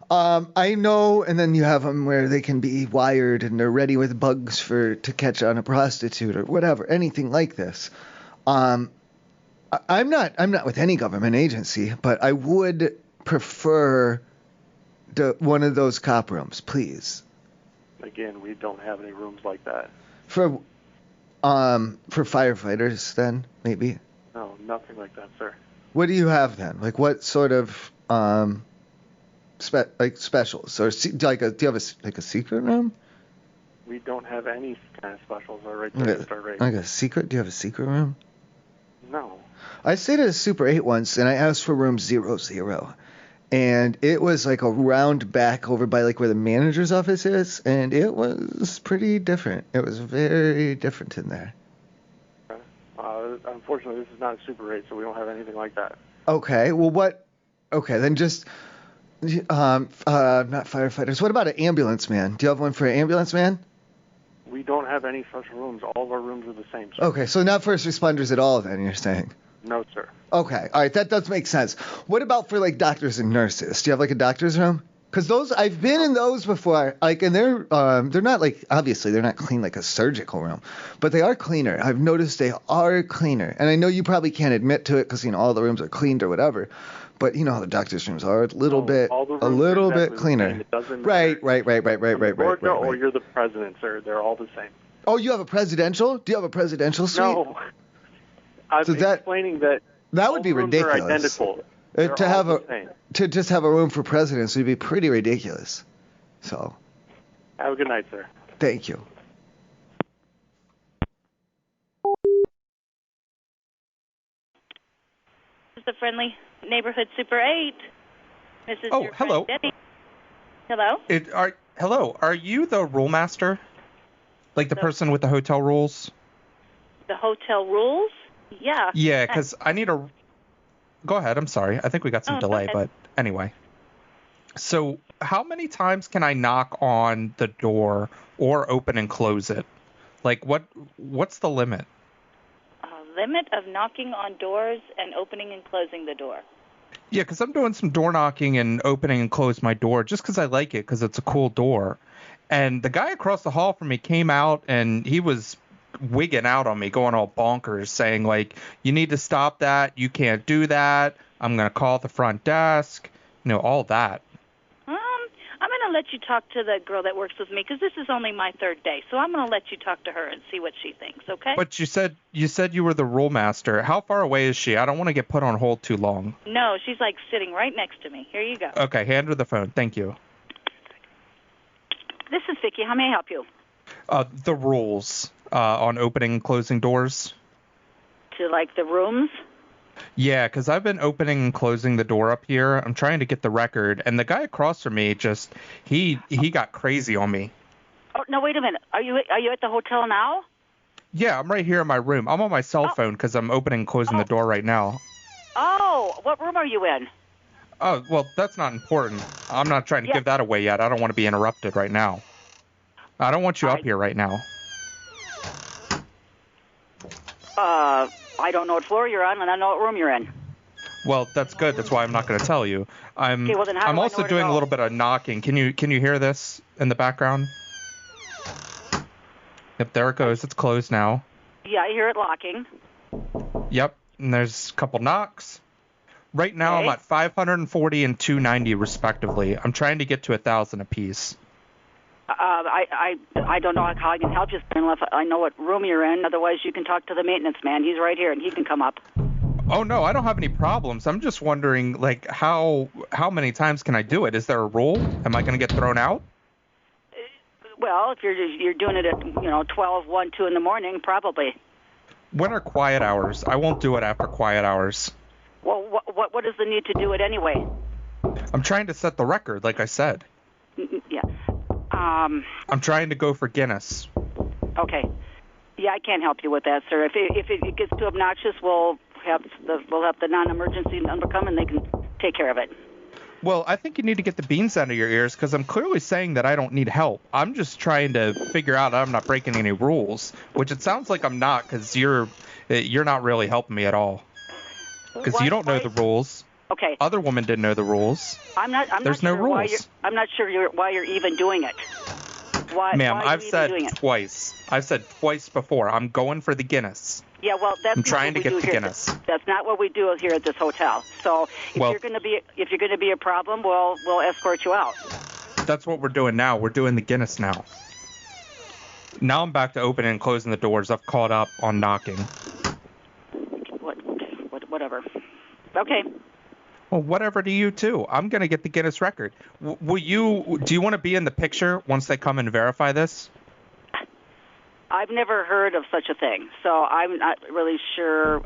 I know, and then you have them where they can be wired and they're ready with bugs to catch on a prostitute or whatever, anything like this. I'm not with any government agency, but I would prefer one of those cop rooms, please. Again, we don't have any rooms like that. For firefighters, then maybe. No, nothing like that, sir. What do you have then? Like what sort of specials, or do you have a secret room? We don't have any kind of specials. Are right there. Start rate. Like a secret? Do you have a secret room? No. I stayed at a Super 8 once, and I asked for room 00, and it was like a round back over by like where the manager's office is, and it was pretty different. It was very different in there. Unfortunately, this is not a Super 8, so we don't have anything like that. Okay. Well, what? Okay, then just. Not firefighters. What about an ambulance man? Do you have one for an ambulance man? We don't have any such rooms. All of our rooms are the same, sir. Okay, so not first responders at all then, you're saying? No, sir. Okay, all right, that does make sense. What about for, like, doctors and nurses? Do you have, like, a doctor's room? Because those, I've been in those before, like, and they're not, like, obviously they're not clean like a surgical room, but they are cleaner. I've noticed they are cleaner. And I know you probably can't admit to it because, all the rooms are cleaned or whatever. But how the doctor's rooms are a little bit cleaner. Right. Georgia or you're the president, sir. They're all the same. Oh, you have a presidential? Do you have a presidential suite? No. I'm explaining that would be ridiculous. Are identical. To just have a room for presidents would be pretty ridiculous. So. Have a good night, sir. Thank you. This is the friendly neighborhood Super 8. This is your hello. Friend Debbie. Hello? Hello. Are you the rule master? Like the person with the hotel rules? The hotel rules? Yeah. Yeah, because I need a... Go ahead. I'm sorry. I think we got some delay, but anyway. So how many times can I knock on the door or open and close it? Like, what's the limit? Limit of knocking on doors and opening and closing the door. Yeah, because I'm doing some door knocking and opening and close my door just because I like it, because it's a cool door. And the guy across the hall from me came out and he was wigging out on me, going all bonkers, saying, like, you need to stop that. You can't do that. I'm going to call the front desk. All that. I'm going to let you talk to the girl that works with me because this is only my third day. So I'm going to let you talk to her and see what she thinks, okay? But you said you were the rule master. How far away is she? I don't want to get put on hold too long. No, she's like sitting right next to me. Here you go. Okay, hand her the phone. Thank you. This is Vicki. How may I help you? The rules on opening and closing doors. To like the rooms? Yeah, because I've been opening and closing the door up here. I'm trying to get the record, and the guy across from me he got crazy on me. Oh no! Wait a minute. Are you at the hotel now? Yeah, I'm right here in my room. I'm on my cell phone because I'm opening and closing the door right now. Oh, what room are you in? Oh, well, that's not important. I'm not trying to give that away yet. I don't want to be interrupted right now. I don't want you up here right now. I don't know what floor you're on, and I don't know what room you're in. Well, that's good. That's why I'm not going to tell you. I'm also doing a little bit of knocking. Can you hear this in the background? Yep, there it goes. It's closed now. Yeah, I hear it locking. Yep, and there's a couple knocks. Right now I'm at 540 and 290 respectively. I'm trying to get to 1,000 apiece. I don't know how I can help you unless I know what room you're in. Otherwise, you can talk to the maintenance man. He's right here, and he can come up. Oh, no, I don't have any problems. I'm just wondering, like, how many times can I do it? Is there a rule? Am I going to get thrown out? Well, if you're doing it at 12, 1, 2 in the morning, probably. When are quiet hours? I won't do it after quiet hours. Well, what is the need to do it anyway? I'm trying to set the record, like I said. Yeah. I'm trying to go for Guinness. Okay. Yeah, I can't help you with that, sir. If it gets too obnoxious, we'll we'll have the non-emergency number come and they can take care of it. Well, I think you need to get the beans out of your ears because I'm clearly saying that I don't need help. I'm just trying to figure out I'm not breaking any rules, which it sounds like I'm not because you're not really helping me at all. Because you don't know the rules. Okay. Other women didn't know the rules. There's no rules. I'm not sure why you're even doing it. Ma'am, I've said twice. I've said twice before. I'm going for the Guinness. Yeah, well, that's I'm trying to get the Guinness. That's not what we do here at this hotel. So if you're going to be a problem, we'll escort you out. That's what we're doing now. We're doing the Guinness now. Now I'm back to opening and closing the doors. I've caught up on knocking. Whatever. Okay. Well, whatever to you too. I'm gonna get the Guinness record. Do you want to be in the picture once they come and verify this? I've never heard of such a thing, so I'm not really sure.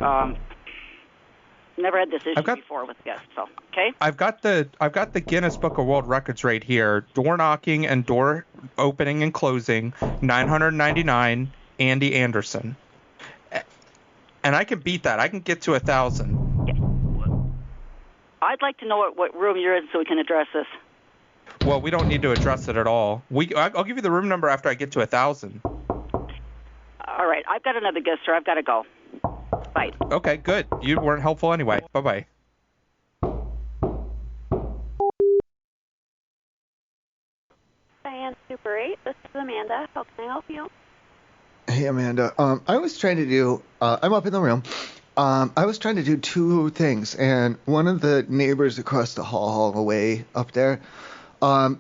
Never had this issue before with guests. So okay. I've got the Guinness Book of World Records right here. Door knocking and door opening and closing, 999, Andy Anderson. And I can beat that. I can get to 1,000. I'd like to know what room you're in so we can address this. Well, we don't need to address it at all. I'll give you the room number after I get to 1,000. All right. I've got another guest, sir. I've got to go. Bye. Okay, good. You weren't helpful anyway. Bye-bye. Diane Super 8, this is Amanda. How can I help you? Hey, Amanda. I was trying to do, I'm up in the room. I was trying to do two things, and one of the neighbors across the hall away up there,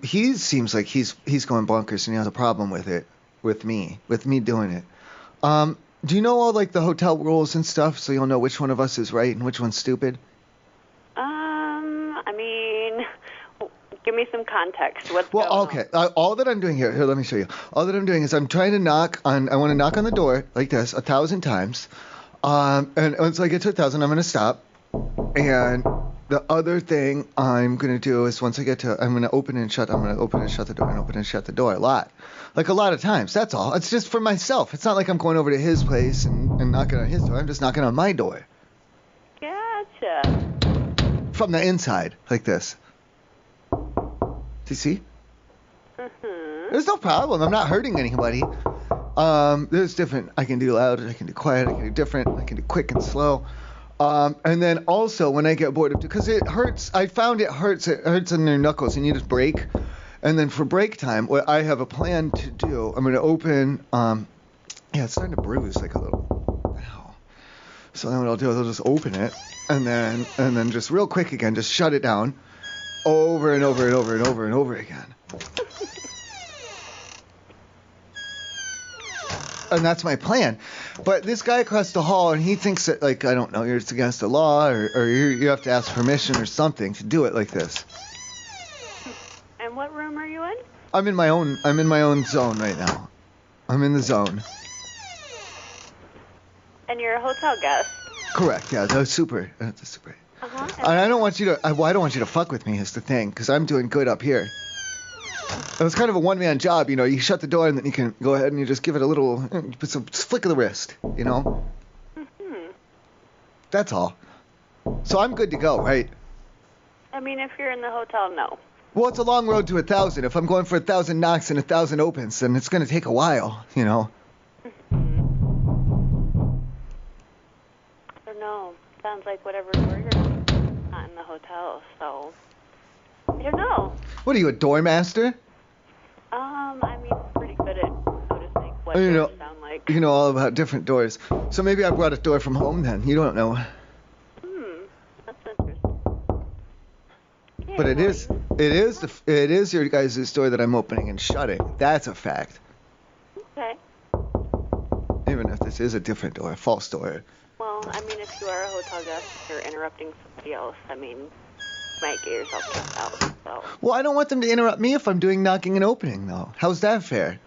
he seems like he's going bonkers and he has a problem with it, with me doing it. Do you know all like the hotel rules and stuff, so you'll know which one of us is right and which one's stupid? I mean, give me some context. What's going okay. All that I'm doing here, let me show you. All that I'm doing is I'm trying to I want to knock on the door like this 1,000 times. And once I get to 1,000, I'm going to stop. And the other thing I'm going to do is once I get to, I'm going to open and shut the door and open and shut the door a lot. Like a lot of times. That's all. It's just for myself. It's not like I'm going over to his place and knocking on his door. I'm just knocking on my door. Gotcha. From the inside, like this. Do you see? Mm-hmm. There's no problem. I'm not hurting anybody. There's different. I can do loud, I can do quiet, I can do different, I can do quick and slow. And then also when I get bored of, because it hurts, I found it hurts in your knuckles, and you just break. And then for break time, what I have a plan to do, I'm going to open, it's starting to bruise like a little, ow. So then what I'll do is I'll just open it, and then just real quick again, just shut it down over and over and over and over and over again. And that's my plan. But this guy across the hall, and he thinks that, like, I don't know, it's against the law, or you have to ask permission or something to do it like this. And what room are you in? I'm in my own zone right now. I'm in the zone. And you're a hotel guest? Correct, yeah, that's super. That's super. Uh-huh. And I don't want you to, I don't want you to fuck with me is the thing, because I'm doing good up here. It was kind of a one-man job, you know. You shut the door and then you can go ahead and you just give it a little, just flick of the wrist, you know. Mm-hmm. That's all. So I'm good to go, right? I mean, if you're in the hotel, no. Well, it's a long road to 1,000. If I'm going for 1,000 knocks and 1,000 opens, then it's going to take a while, you know. I don't know. Sounds like whatever door you're in, not in the hotel, so I don't know. What are you, a door master? I mean, pretty good at noticing what doors sound like. You know all about different doors. So maybe I brought a door from home then. You don't know. That's interesting. Yeah, but it is your guys' door that I'm opening and shutting. That's a fact. Okay. Even if this is a different door, a false door. Well, I mean, if you are a hotel guest, you're interrupting somebody else. I mean, you might get yourself kicked out. So. Well, I don't want them to interrupt me if I'm doing knocking and opening, though. How's that fair?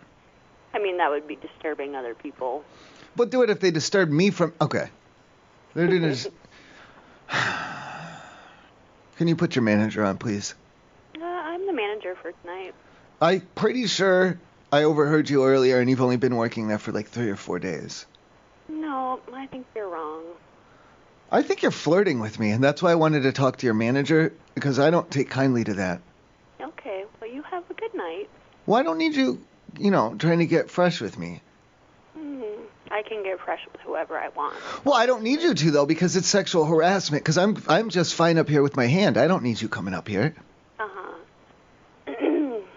I mean, that would be disturbing other people. But do it if they disturb me from... Okay. They're doing this... Can you put your manager on, please? I'm the manager for tonight. I'm pretty sure I overheard you earlier, and you've only been working there for like 3 or 4 days. No, I think you're wrong. I think you're flirting with me, and that's why I wanted to talk to your manager, because I don't take kindly to that. Okay, well, you have a good night. Well, I don't need you, trying to get fresh with me. I can get fresh with whoever I want. Well, I don't need you to, though, because it's sexual harassment, because I'm just fine up here with my hand. I don't need you coming up here. Uh-huh. It's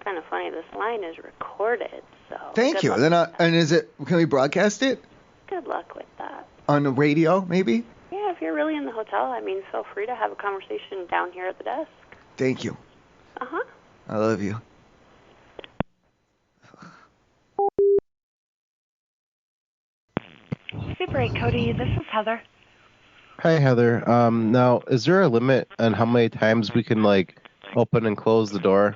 kind of funny. This line is recorded, so... Thank you. Then, can we broadcast it? Good luck with that. On the radio, maybe? Yeah, if you're really in the hotel, feel free to have a conversation down here at the desk. Thank you. Uh-huh. I love you. Super 8 Cody, this is Heather. Hi, Heather. Now, is there a limit on how many times we can, open and close the door?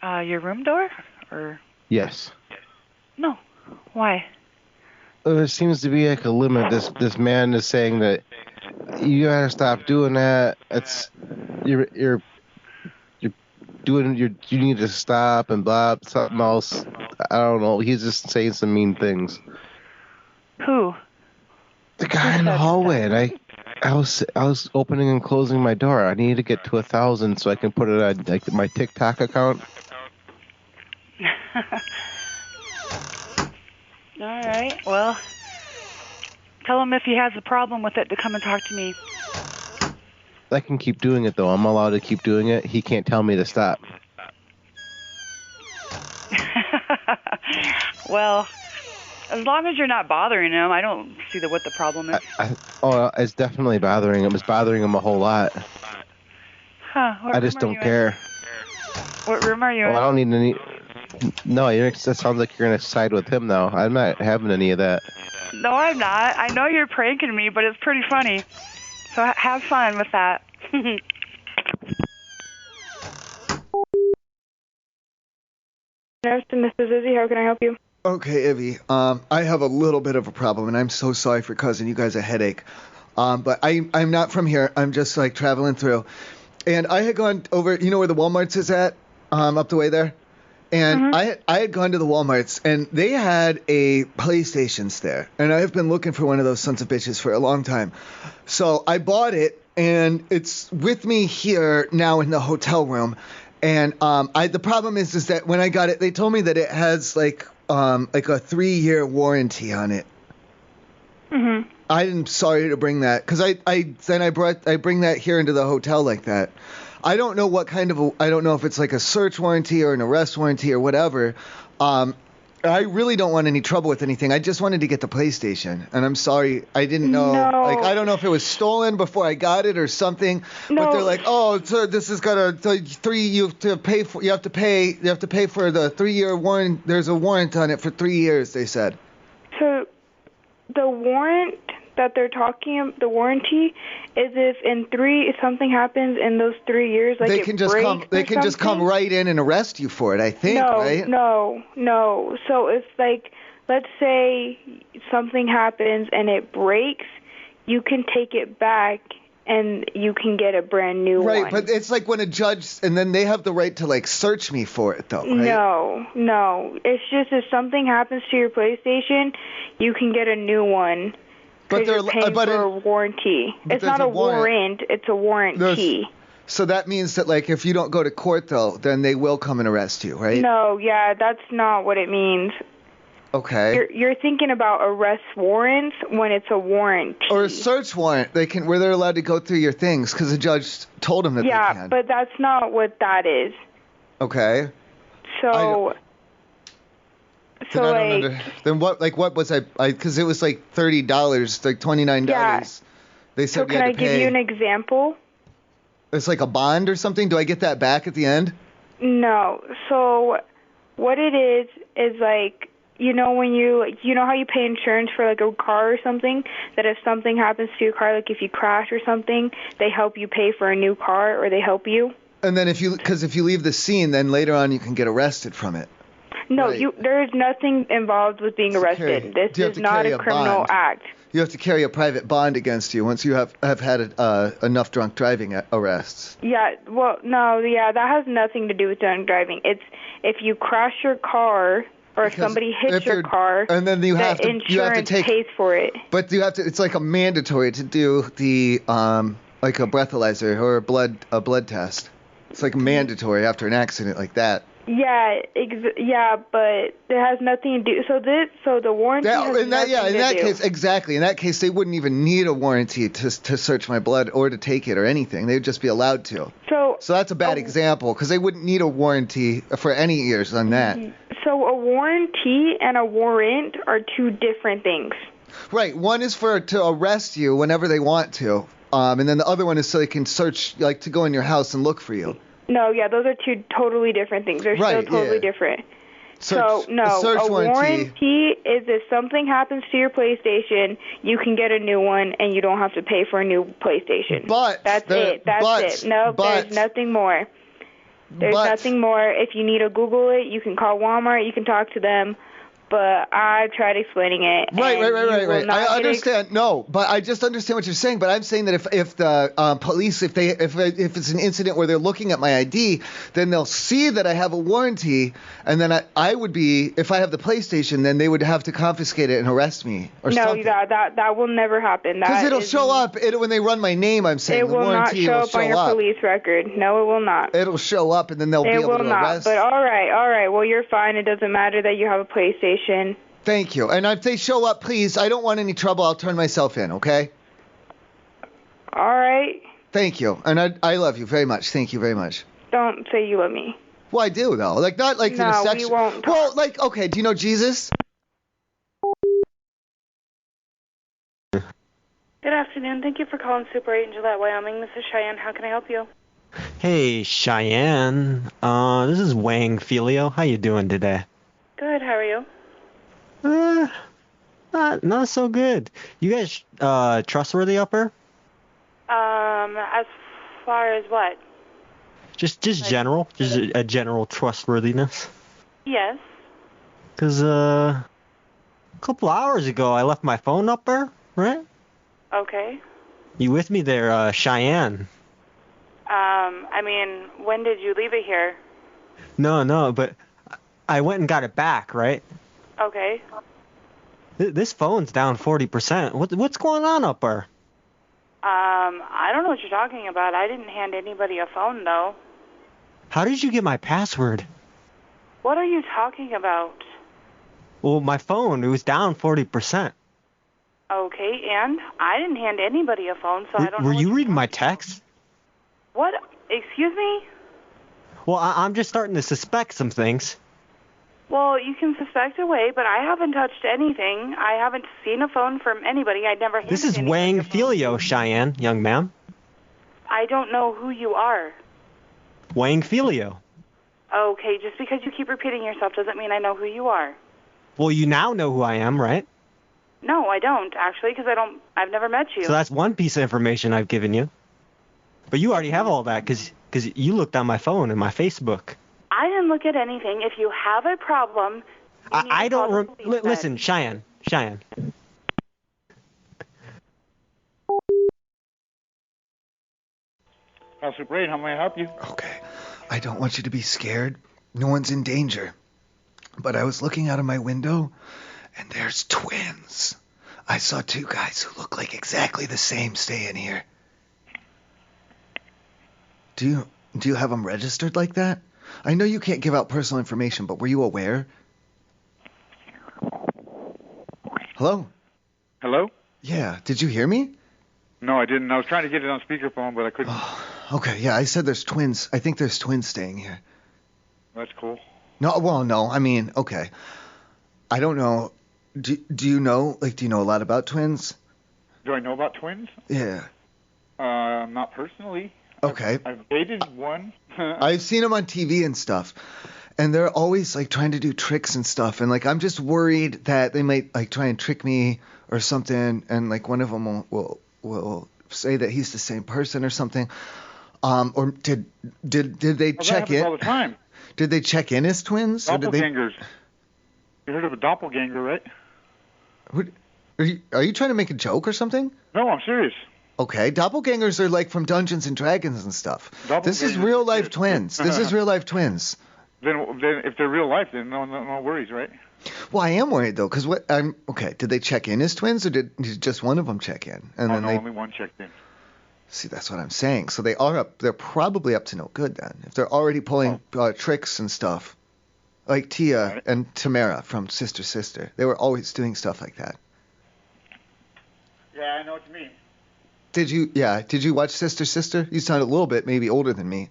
Your room door? Or? Yes. No. Why? There seems to be a limit. This man is saying that you gotta stop doing that. You're doing. You need to stop and blah something else. I don't know. He's just saying some mean things. Who? The guy in the hallway. And I was opening and closing my door. I need to get to 1,000 so I can put it on my TikTok account. All right. Well, tell him if he has a problem with it to come and talk to me. I can keep doing it, though. I'm allowed to keep doing it. He can't tell me to stop. Well, as long as you're not bothering him, I don't see what the problem is. It's definitely bothering him. It's bothering him a whole lot. Huh. I just don't care. What room are you in? I don't need any... No, that sounds like you're going to side with him now. I'm not having any of that. No, I'm not. I know you're pranking me, but it's pretty funny. So have fun with that. This is Izzy. How can I help you? Okay, Ivy. I have a little bit of a problem, and I'm so sorry for causing you guys a headache. But I'm not from here. I'm just traveling through. And I had gone over, where the Walmart's is at? Up the way there? And I had gone to the Walmarts, and they had a PlayStations there. And I have been looking for one of those sons of bitches for a long time. So I bought it, and it's with me here now in the hotel room. And the problem is that when I got it, they told me that it has a 3-year warranty on it. Mm-hmm. I'm sorry to bring that, because I bring that here into the hotel like that. I don't know what kind of I don't know if it's like a search warranty or an arrest warranty or whatever. I really don't want any trouble with anything. I just wanted to get the PlayStation, and I'm sorry I didn't know. No. I don't know if it was stolen before I got it or something. No. But they're like, oh, so this has got you have to pay for the 3-year warrant. There's a warrant on it for 3 years. They said. So the warrant that they're talking, the warranty, is if something happens in those 3 years, they can just come right in and arrest you for it, I think, right? No. So it's let's say something happens and it breaks, you can take it back and you can get a brand new one. Right, but it's like when a judge, and then they have the right to search me for it, though, right? No. It's just if something happens to your PlayStation, you can get a new one. But you're paying for a warranty. It's not a warrant. It's a warranty. So that means that, if you don't go to court, though, then they will come and arrest you, right? No, that's not what it means. Okay. You're thinking about arrest warrants when it's a warranty. Or a search warrant. Where they're allowed to go through your things because the judge told them that they can. Yeah, but that's not what that is. Okay. So... Then what was I because it was $30, $29. Yeah. They said so can I give you an example? It's like a bond or something? Do I get that back at the end? No. So what it is when you know how you pay insurance for a car or something, that if something happens to your car, if you crash or something, they help you pay for a new car, or they help you? And then if you leave the scene, then later on you can get arrested from it. No, right. There is nothing involved with being arrested. This is not a criminal act. You have to carry a private bond against you once you have had enough drunk driving arrests. Yeah, that has nothing to do with drunk driving. It's if you crash your car or if somebody hits your car, and then insurance pays for it. But you have to. It's like a mandatory to do the like a breathalyzer or a blood test. It's like mandatory after an accident like that. Yeah, but it has nothing to do. So the warranty has nothing to do. In that case, exactly. In that case, they wouldn't even need a warranty to search my blood or to take it or anything. They would just be allowed to. So that's a bad example because they wouldn't need a warranty for any years on that. So a warranty and a warrant are two different things. Right. One is to arrest you whenever they want to, and then the other one is so they can search, like to go in your house and look for you. No, yeah, those are two totally different things. They're still totally different. A warranty is if something happens to your PlayStation, you can get a new one and you don't have to pay for a new PlayStation. That's it. No, there's nothing more. There's nothing more. If you need to Google it, you can call Walmart, you can talk to them. But I tried explaining it. Right. I understand. No, but I just understand what you're saying. But I'm saying that if the police, if it's an incident where they're looking at my ID, then they'll see that I have a warranty, and then I would be, if I have the PlayStation, then they would have to confiscate it and arrest me or something. No, that will never happen. Because it'll show up when they run my name. I'm saying it will not show up on your police record. No, it will not. It'll show up, and then they'll be able to arrest. But all right. Well, you're fine. It doesn't matter that you have a PlayStation. Thank you. And if they show up, please, I don't want any trouble. I'll turn myself in, okay? All right. Thank you. And I love you very much. Thank you very much. Don't say you love me. Well, I do, though. Like, not like in a sexual... No, we won't talk. Well, like, okay, do you know Jesus? Good afternoon. Thank you for calling Super 8 in Gillette, Wyoming. This is Cheyenne. How can I help you? Hey, Cheyenne. This is Wang Filio. How you doing today? Good. How are you? Not so good. You guys trustworthy up here? As far as what? Just general, just a general trustworthiness. Yes. 'Cause a couple hours ago I left my phone up there, right? Okay. You with me there, Cheyenne? I mean, when did you leave it here? No, but I went and got it back, right? Okay. This phone's down 40%. What's going on up there? I don't know what you're talking about. I didn't hand anybody a phone, though. How did you get my password? What are you talking about? Well, my phone, it was down 40%. Okay, and I didn't hand anybody a phone, so I don't know. Were you reading my text? What? Excuse me? Well, I'm just starting to suspect some things. Well, you can suspect away, but I haven't touched anything. I haven't seen a phone from anybody. I never handed This is Wang Filio, Cheyenne, young man. I don't know who you are. Wang Filio. Okay, just because you keep repeating yourself doesn't mean I know who you are. Well, you now know who I am, right? No, I don't, actually, because I've never met you. So that's one piece of information I've given you. But you already have all that, because you looked on my phone and my Facebook. I didn't look at anything. If you have a problem, I don't... Listen, Cheyenne. Super 8, how may I help you? Okay. I don't want you to be scared. No one's in danger. But I was looking out of my window, and there's twins. I saw two guys who look like exactly the same staying here. Do you have them registered like that? I know you can't give out personal information, but were you aware? Hello? Hello? Yeah, did you hear me? No, I didn't. I was trying to get it on speakerphone, but I couldn't. Okay, yeah, I said there's twins. I think there's twins staying here. That's cool. No, I mean, okay. I don't know. Do you know a lot about twins? Do I know about twins? Yeah. Not personally. Okay. I've dated one. I've seen them on TV and stuff. And they're always like trying to do tricks and stuff. And like I'm just worried that they might like try and trick me or something. And like one of them will say that he's the same person or something. Or did they check in? All the time. Did they check in as twins? Doppelgangers. You heard of a doppelganger, right? Are you trying to make a joke or something? No, I'm serious. Okay, doppelgangers are like from Dungeons and Dragons and stuff. This is real life twins. This is real life twins. Then if they're real life, then no worries, right? Well, I am worried though, because did they check in as twins, or did just one of them check in? And then only one checked in. See, that's what I'm saying. So they're probably up to no good then. If they're already pulling tricks and stuff, like Tia and Tamara from Sister Sister, they were always doing stuff like that. Yeah, I know what you mean. Did you watch Sister Sister? You sound a little bit maybe older than me.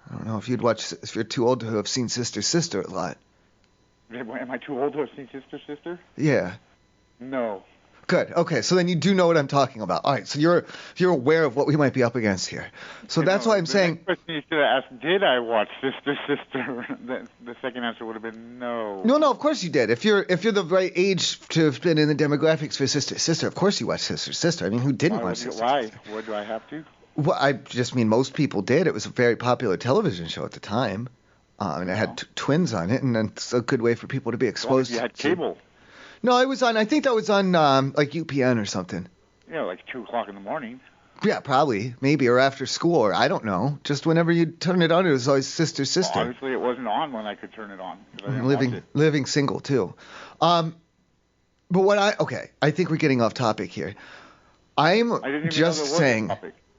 I don't know if you're too old to have seen Sister Sister a lot. Am I too old to have seen Sister Sister? Yeah. No. Good. Okay, so then you do know what I'm talking about. All right, so you're aware of what we might be up against here. So that's why I'm saying. The question you should have asked, did I watch Sister Sister? The second answer would have been no. No, of course you did. If you're the right age to have been in the demographics for Sister Sister, of course you watched Sister Sister. I mean, who didn't watch Sister Sister? Why? What do I have to? Well, I just mean most people did. It was a very popular television show at the time. And it had twins on it, and it's a good way for people to be exposed. You had cable. No, I think that was on like UPN or something. Yeah, like 2 o'clock in the morning. Yeah, probably, maybe, or after school, or I don't know. Just whenever you turn it on, it was always Sister Sister. Well, obviously, it wasn't on when I could turn it on. Living single too. But I think we're getting off topic here. I'm just saying,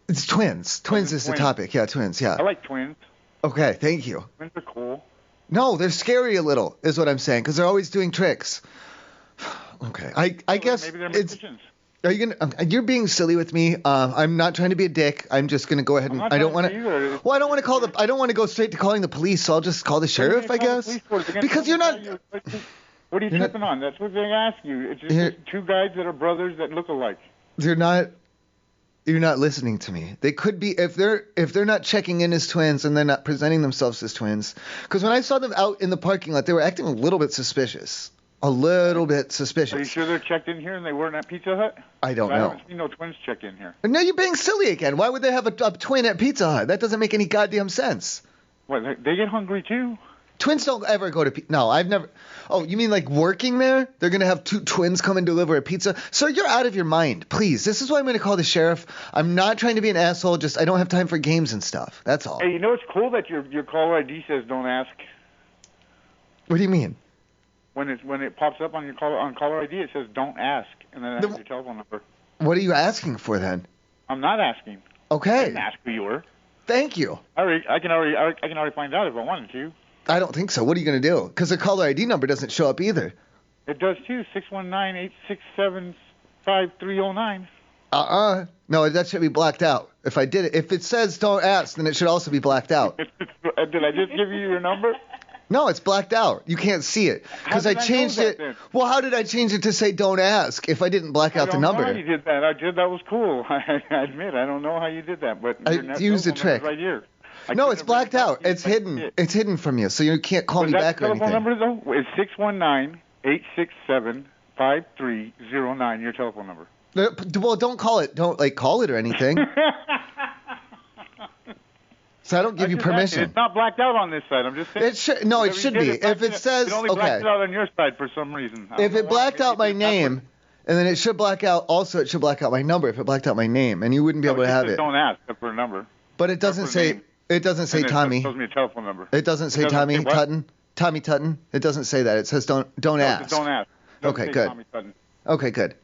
it's twins. Twins is the topic. Yeah, twins. Yeah. I like twins. Okay, thank you. Twins are cool. No, they're scary a little, is what I'm saying, because they're always doing tricks. Okay, I guess maybe they're magicians. Are you gonna? You're being silly with me. I'm not trying to be a dick. I'm just gonna go ahead and I don't want to. Well, I don't want to call the. I don't want to go straight to calling the police, so I'll just call the sheriff, I guess. Because you're not. What are you tripping on? That's what they ask you. It's just 2 guys that are brothers that look alike. You're not listening to me. They could be if they're not checking in as twins and they're not presenting themselves as twins. Because when I saw them out in the parking lot, they were acting a little bit suspicious. A little bit suspicious. Are you sure they're checked in here and they weren't at Pizza Hut? I don't know. I haven't seen no twins check in here. Now you're being silly again. Why would they have a twin at Pizza Hut? That doesn't make any goddamn sense. What? They get hungry too? Twins don't ever go to No, I've never. Oh, you mean like working there? They're going to have 2 twins come and deliver a pizza? Sir, you're out of your mind. Please. This is why I'm going to call the sheriff. I'm not trying to be an asshole. Just I don't have time for games and stuff. That's all. Hey, you know it's cool that your caller ID says don't ask? What do you mean? When it pops up on your caller ID, it says don't ask, and then it has your telephone number. What are you asking for then? I'm not asking. Okay. I didn't ask who you were. Thank you. I can already find out if I wanted to. I don't think so. What are you going to do? Because the caller ID number doesn't show up either. It does too. 619-867-5309. No, that should be blacked out. If it says don't ask, then it should also be blacked out. Did I just give you your number? No, it's blacked out. You can't see it because I changed it. Well, how did I change it to say don't ask if I didn't black out the number? I don't know how you did that. That was cool. I admit, I don't know how you did that, but I used a trick. Right here. No, it's blacked out. It's hidden. It's hidden from you, so you can't call me back or anything. Your telephone number though is 619-867-5309. Your telephone number. Well, don't call it. Don't call it or anything. So I don't give you permission. It's not blacked out on this side. I'm just saying. It should. No, it should be. If it says it only blacked out on your side for some reason. If it blacked out my name, and then it should black out. Also, it should black out my number if it blacked out my name, and you wouldn't be able to have it. Don't ask for a number. But it doesn't say. It doesn't say Tommy. It tells me a telephone number. It doesn't say Tommy Tutton. Tommy Tutton. It doesn't say that. It says don't ask. Don't ask. Okay, good. Okay, good.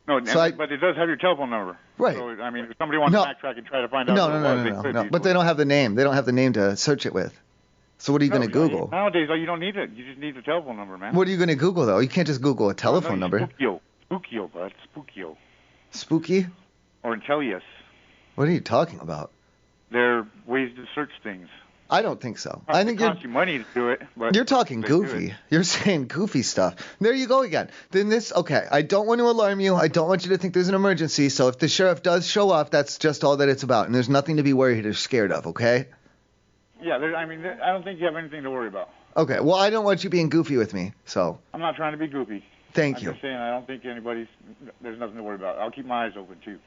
No, but it does have your telephone number. Right. So, I mean, if somebody wants to backtrack and try to find out No. But they don't have the name. They don't have the name to search it with. So what are you going to Google? Nowadays, you don't need it. You just need the telephone number, man. What are you going to Google, though? You can't just Google a telephone number. Spookio, bud. Spookio. Spooky? Or Intellius. What are you talking about? They're ways to search things. I don't think so. I think it costs you money to do it. But you're talking goofy. You're saying goofy stuff. There you go again. Then okay, I don't want to alarm you. I don't want you to think there's an emergency. So if the sheriff does show up, that's just all that it's about. And there's nothing to be worried or scared of, okay? Yeah, I don't think you have anything to worry about. Okay, well, I don't want you being goofy with me, so. I'm not trying to be goofy. Thank you. I'm just saying I don't think there's nothing to worry about. I'll keep my eyes open, too.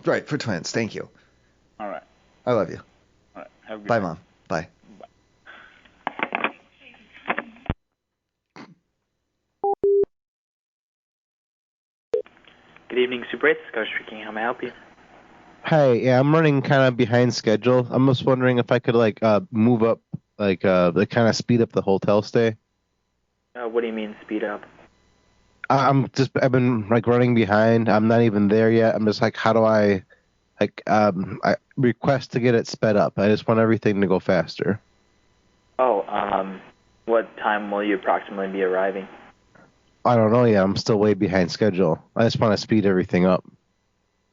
Right, for twins. Thank you. All right. I love you. All right. Have a good Bye, day. Mom. Bye. Good evening, Super 8. Scar speaking. How may I help you? Hi, yeah, I'm running kind of behind schedule. I'm just wondering if I could move up, kind of speed up the hotel stay. What do you mean speed up? I've been like running behind. I'm not even there yet. I'm just like, how do I request to get it sped up? I just want everything to go faster. Oh, what time will you approximately be arriving? I don't know yet. I'm still way behind schedule. I just want to speed everything up.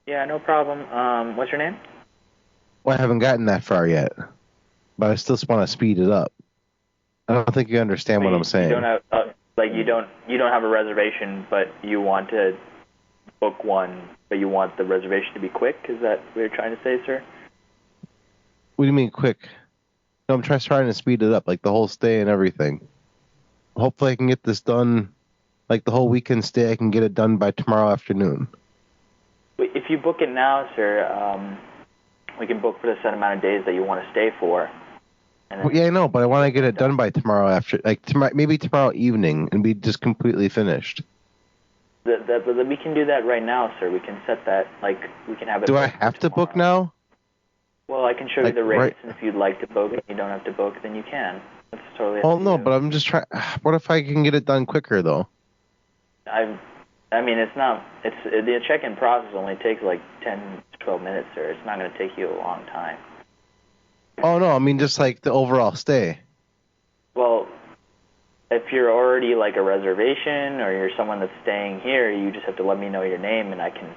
Yeah, no problem. What's your name? Well, I haven't gotten that far yet, but I still just want to speed it up. I don't think you understand what I'm saying. You don't have you don't have a reservation, but you want to book one, but you want the reservation to be quick. Is that what you're trying to say, sir? What do you mean quick? No, I'm trying to speed it up, like the whole stay and everything. Hopefully I can get this done, like the whole weekend stay, I can get it done by tomorrow afternoon. If you book it now, sir, we can book for the set amount of days that you want to stay for. Well, yeah, I know, but I want to get it done by tomorrow maybe tomorrow evening and be just completely finished. We can do that right now, sir. We can set that, we can have it. Do I have to book now? Well, I can show you the rates, and if you'd like to book and you don't have to book, then you can. That's totally up to you. No, but I'm just trying. What if I can get it done quicker, though? I mean, the check-in process only takes 10 to 12 minutes, sir. It's not going to take you a long time. Oh, no, I mean just like the overall stay. Well, if you're already a reservation or you're someone that's staying here, you just have to let me know your name and I can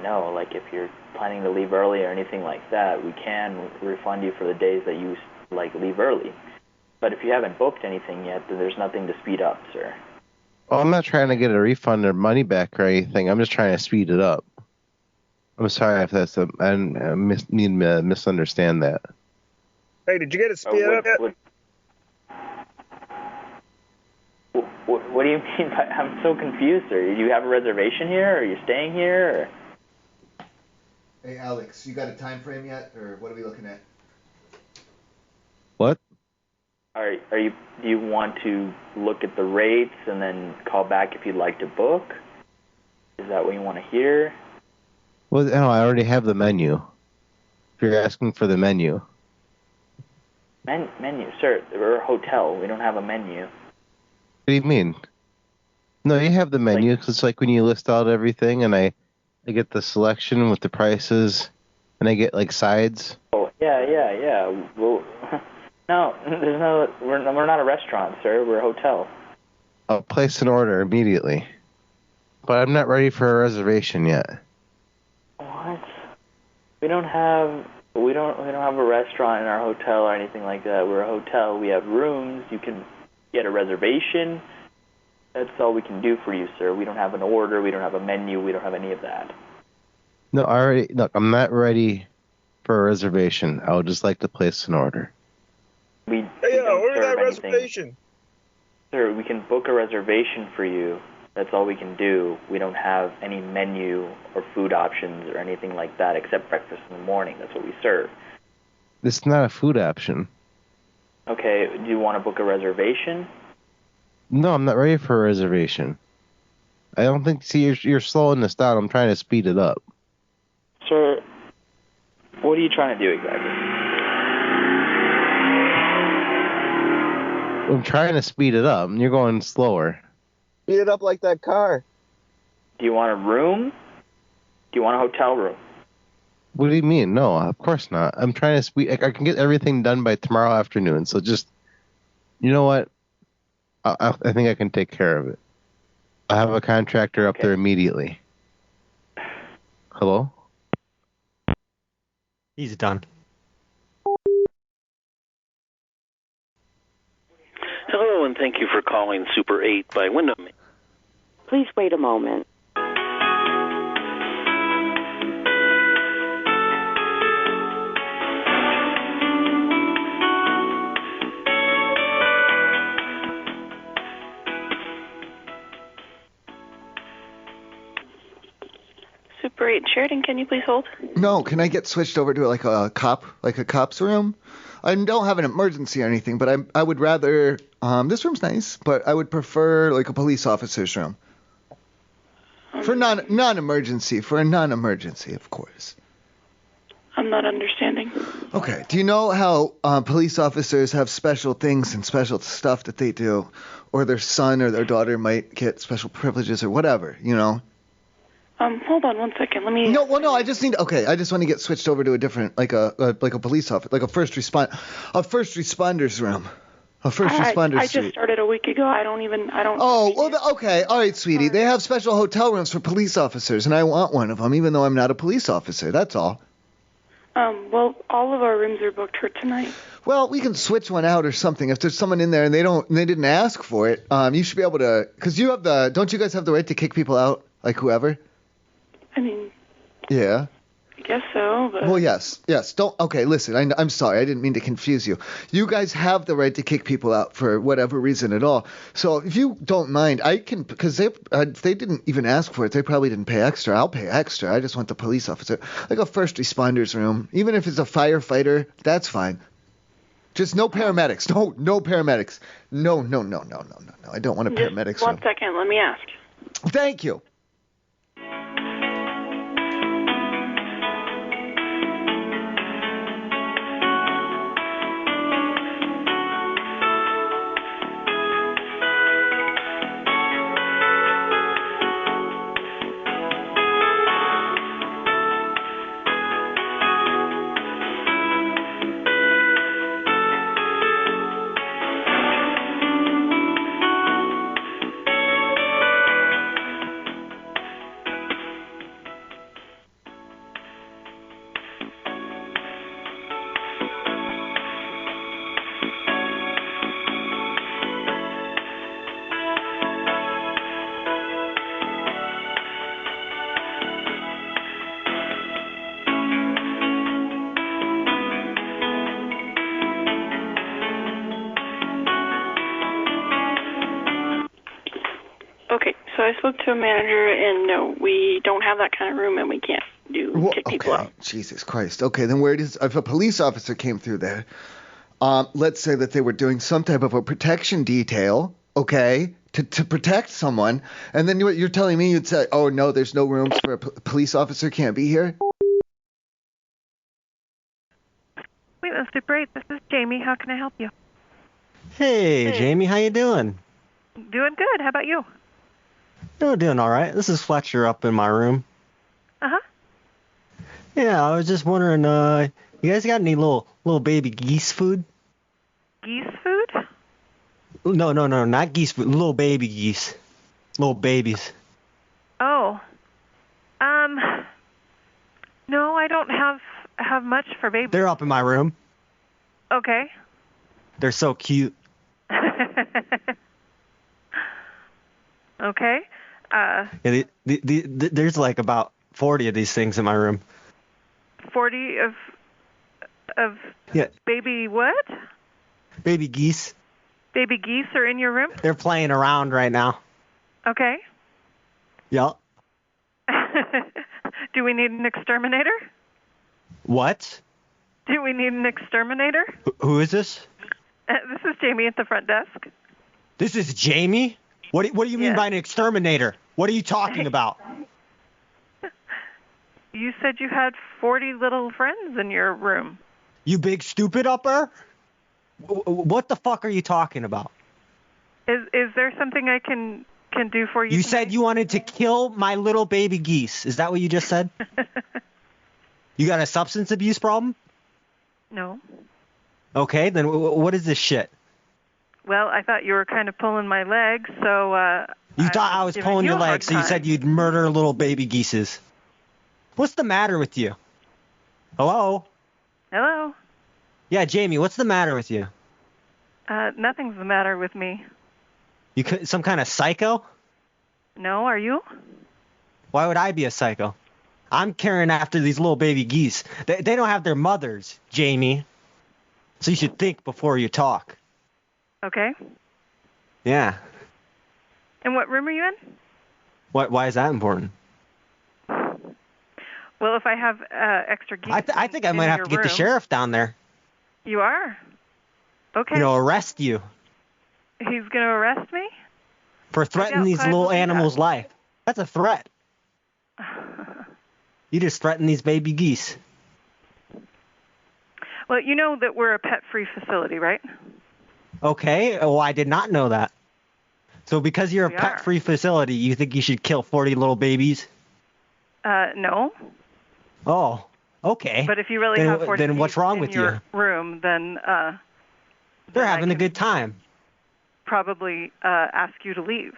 know. If you're planning to leave early or anything like that, we can refund you for the days that you leave early. But if you haven't booked anything yet, then there's nothing to speed up, sir. Oh, I'm not trying to get a refund or money back or anything. I'm just trying to speed it up. I'm sorry if that's I need to misunderstand that. Hey, did you get it speed up yet? What do you mean by... I'm so confused, sir. Do you have a reservation here? Or are you staying here? Or... Hey, Alex, you got a time frame yet? Or what are we looking at? What? Do you want to look at the rates and then call back if you'd like to book? Is that what you want to hear? Well, no, I already have the menu. If you're asking for the menu. Menu? Sir, we're a hotel. We don't have a menu. What do you mean? No, you have the menu. It's like when you list out everything and I get the selection with the prices and I get sides. Oh, yeah. Well, no, we're not a restaurant, sir. We're a hotel. I'll place an order immediately. But I'm not ready for a reservation yet. What? We don't have a restaurant in our hotel or anything like that. We're a hotel. We have rooms. You can get a reservation. That's all we can do for you, sir. We don't have an order. We don't have a menu. We don't have any of that. No, look, I'm not ready for a reservation. I would just like to place an order. Order that reservation. Sir, we can book a reservation for you. That's all we can do. We don't have any menu or food options or anything like that except breakfast in the morning. That's what we serve. It's not a food option. Okay, do you want to book a reservation? No, I'm not ready for a reservation. I don't think... See, you're slowing this down. I'm trying to speed it up. Sir, what are you trying to do exactly? I'm trying to speed it up, and you're going slower. Speed it up like that car. Do you want a room? Do you want a hotel room? What do you mean? No, of course not. I'm trying to speed... I can get everything done by tomorrow afternoon, so just... You know what? I think I can take care of it. I have a contractor up there immediately. Hello? He's done. Hello, and thank you for calling Super 8 by Wyndham. Please wait a moment. Super 8 Sheridan, can you please hold? No, can I get switched over to a cop's room? I don't have an emergency or anything, but I would rather this room's nice, but I would prefer a police officer's room. For non-emergency, of course. I'm not understanding. Okay. Do you know how police officers have special things and special stuff that they do, or their son or their daughter might get special privileges or whatever, you know? Hold on one second. Let me. No, well, no. I just want to get switched over to a different, like a police office, like a first responders room, a first responders I suite. just started a week ago. I don't. Oh, well, okay. All right, sweetie. They have special hotel rooms for police officers, and I want one of them, even though I'm not a police officer. That's all. Well, all of our rooms are booked for tonight. Well, we can switch one out or something. If there's someone in there and they didn't ask for it, you should be able to, because don't you guys have the right to kick people out, like whoever? I mean. Yeah. I guess so, but. Well, yes. Okay, listen, I'm sorry. I didn't mean to confuse you. You guys have the right to kick people out for whatever reason at all. So if you don't mind, I can, because they didn't even ask for it. They probably didn't pay extra. I'll pay extra. I just want the police officer. Like a first responders room. Even if it's a firefighter, that's fine. Just no paramedics. No paramedics. No. I don't want a paramedics room. One second. Let me ask. Thank you. Okay, so I spoke to a manager, and no, we don't have that kind of room, and we can't kick people out. Jesus Christ. Okay, then if a police officer came through there, let's say that they were doing some type of a protection detail, okay, to protect someone, and then you're telling me you'd say, oh, no, there's no rooms for a police officer can't be here? Wait, Super 8, this is Jamie. How can I help you? Hey, Jamie, how you doing? Doing good. How about you? Doing all right. This is Fletcher up in my room. Uh-huh. Yeah, I was just wondering, you guys got any little baby geese food? Geese food? No, not geese food. Little baby geese. Little babies. Oh. No, I don't have much for babies. They're up in my room. Okay. They're so cute. Okay. Yeah, there's like about 40 of these things in my room. 40 of yeah. Baby what? Baby geese. Baby geese are in your room? They're playing around right now. Okay. Yep. Do we need an exterminator? What? Do we need an exterminator? Who is this? This is Jamie at the front desk. This is Jamie? What do you mean by an exterminator? What are you talking about? You said you had 40 little friends in your room. You big stupid upper? What the fuck are you talking about? Is there something I can do for you? You said you wanted to kill my little baby geese. Is that what you just said? You got a substance abuse problem? No. Okay, then what is this shit? Well, I thought you were kind of pulling my leg, so You thought I was pulling your leg, so you said you'd murder little baby geeses. What's the matter with you? Hello? Hello? Yeah, Jamie, what's the matter with you? Nothing's the matter with me. You some kind of psycho? No, are you? Why would I be a psycho? I'm carrying after these little baby geese. They don't have their mothers, Jamie. So you should think before you talk. Okay. Yeah. And what room are you in? Why is that important? Well, if I have extra geese I think I might have to get the sheriff down there. You are? Okay. Arrest you. He's going to arrest me? For threatening these little animals' life. That's a threat. You just threatened these baby geese. Well, you know that we're a pet-free facility, right? Okay. Oh, I did not know that. So because you're a We pet-free facility, you think you should kill 40 little babies? No. Oh, okay. But if you really then, have 40 then what's wrong in with your you? room, then They're having a good time. probably ask you to leave.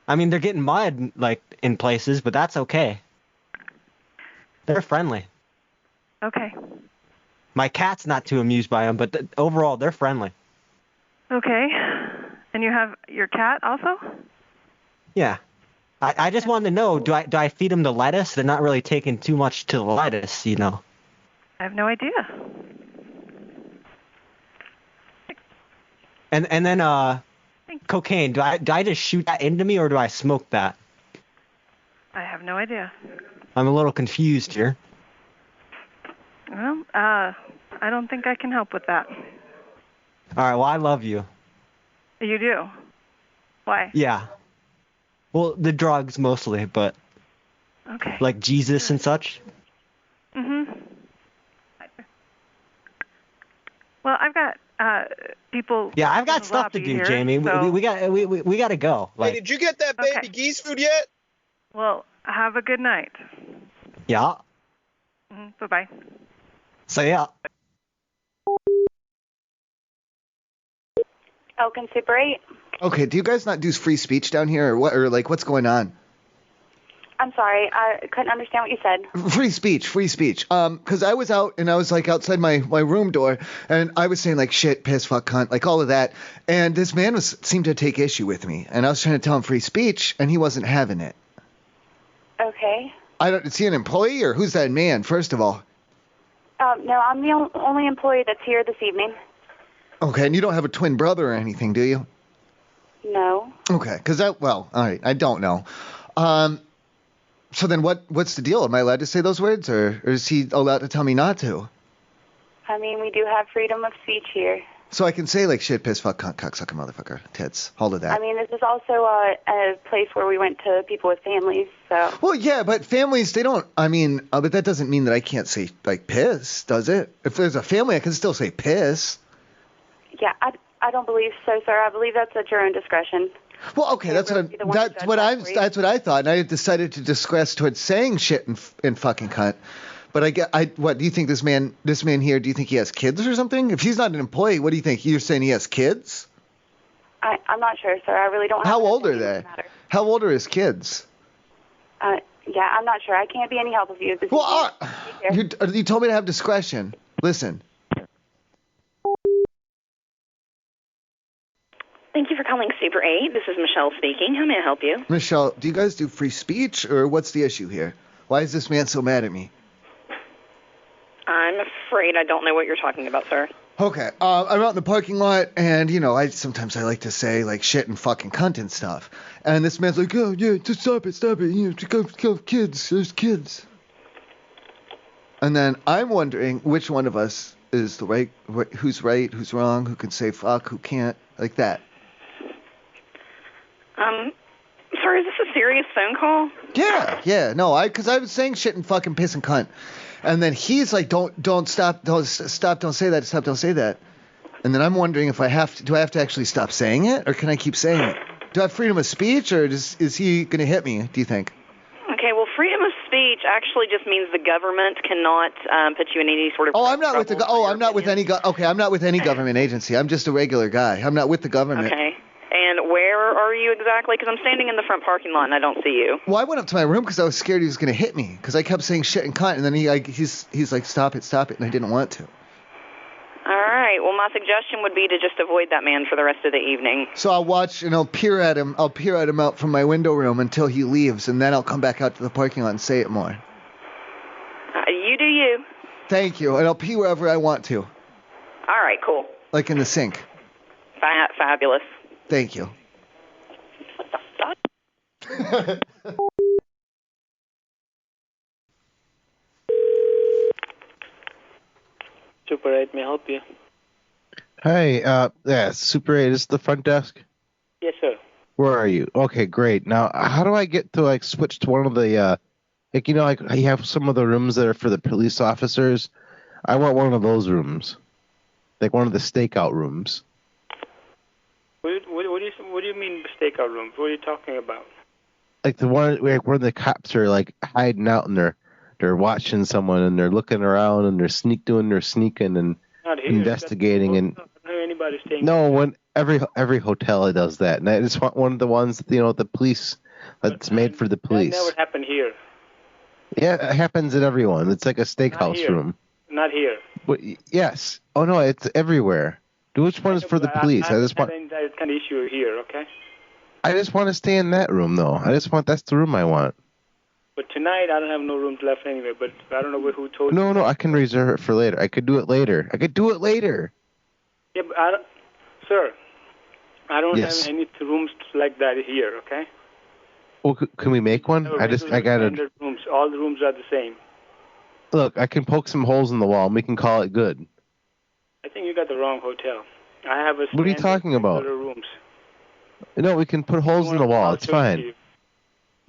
I mean, they're getting mud like in places, but that's okay. They're friendly. Okay. My cat's not too amused by them, but overall, they're friendly. Okay. And you have your cat also? Yeah. I just wanted to know, do I feed them the lettuce? They're not really taking too much to the lettuce, you know. I have no idea. And then cocaine. Do I just shoot that into me or do I smoke that? I have no idea. I'm a little confused here. Well, I don't think I can help with that. All right. Well, I love you. You do? Why? Yeah. Well, the drugs mostly, but Okay. like Jesus and such. Mhm. Well, I've got people. Yeah, I've in got the stuff to lobby do, here, Jamie. so- We got to go. Hey, did you get that baby geese food yet? Well, have a good night. Yeah. Bye bye. So yeah. Elkin Super 8. Okay, do you guys not do free speech down here, or what? Or like, what's going on? I'm sorry, I couldn't understand what you said. Free speech. Because I was out and I was like outside my room door and I was saying like shit, piss, fuck, cunt, like all of that. And this man seemed to take issue with me. And I was trying to tell him free speech and he wasn't having it. Okay. Is he an employee or who's that man, first of all? No, I'm the only employee that's here this evening. Okay, and you don't have a twin brother or anything, do you? No. Okay, all right, I don't know. So then what's the deal? Am I allowed to say those words or is he allowed to tell me not to? I mean, we do have freedom of speech here. So I can say like shit, piss, fuck, cunt, cocksucker, motherfucker, tits, all of that. I mean, this is also a place where we went to people with families, so. Well, yeah, but families, they don't, but that doesn't mean that I can't say, like, piss, does it? If there's a family, I can still say piss. Yeah, I don't believe so, sir. I believe that's at your own discretion. Well, okay, that's what I thought, and I decided to digress towards saying shit and fucking cunt. But what do you think this man here? Do you think he has kids or something? If he's not an employee, what do you think? You're saying he has kids? I'm not sure, sir. I really don't. How old are they? How old are his kids? Yeah, I'm not sure. I can't be any help with you. You told me to have discretion. Listen. Thank you for calling Super 8. This is Michelle speaking. How may I help you? Michelle, do you guys do free speech, or what's the issue here? Why is this man so mad at me? I'm afraid I don't know what you're talking about, sir. Okay, I'm out in the parking lot, and, sometimes I like to say, like, shit and fucking cunt and stuff. And this man's like, oh, yeah, just stop it, go kids, there's kids. And then I'm wondering which one of us is the right, who's wrong, who can say fuck, who can't, like that. Sorry, is this a serious phone call? Yeah, no, because I was saying shit and fucking piss and cunt. And then he's like, don't say that. And then I'm wondering if do I have to actually stop saying it, or can I keep saying it? Do I have freedom of speech, or is he going to hit me, do you think? Okay, well, freedom of speech actually just means the government cannot put you in any sort of I'm not with any government agency. I'm just a regular guy. I'm not with the government. Okay. And where are you exactly? Because I'm standing in the front parking lot and I don't see you. Well, I went up to my room because I was scared he was going to hit me because I kept saying shit and cunt, and then he's like, stop it, and I didn't want to. All right. Well, my suggestion would be to just avoid that man for the rest of the evening. So I'll watch and I'll peer at him. I'll peer at him out from my window room until he leaves, and then I'll come back out to the parking lot and say it more. You do you. Thank you, and I'll pee wherever I want to. All right, cool. Like in the sink. Fabulous. Thank you. Super 8, may I help you? Hi, Super 8, is the front desk? Yes, sir. Where are you? Okay, great. Now, how do I get to, switch to one of the, you have some of the rooms that are for the police officers. I want one of those rooms, like one of the stakeout rooms. What do you mean stakeout rooms? What are you talking about? Like the one where the cops are like hiding out and they're watching someone and they're looking around and they're doing their sneaking and Not here. investigating and. I don't know anybody staying. No, when every hotel does that, and I just want one of the ones that, the police that's made for the police. That never happened here. Yeah, it happens at everyone. It's like a steakhouse room. Not here. But yes. Oh no, it's everywhere. Which one is for the police? I just want. That kind of issue here, okay? I just want to stay in that room though. That's the room I want. But tonight I don't have no rooms left anyway. But I don't know who told you. No, I can reserve it for later. I could do it later. Yeah, but sir, I don't Yes. have any rooms like that here, okay? Well, can we make one? I gotta. Standard rooms. All the rooms are the same. Look, I can poke some holes in the wall and we can call it good. I think you got the wrong hotel. I have a. What are you talking about? Rooms. No, we can put holes in the wall. It's fine.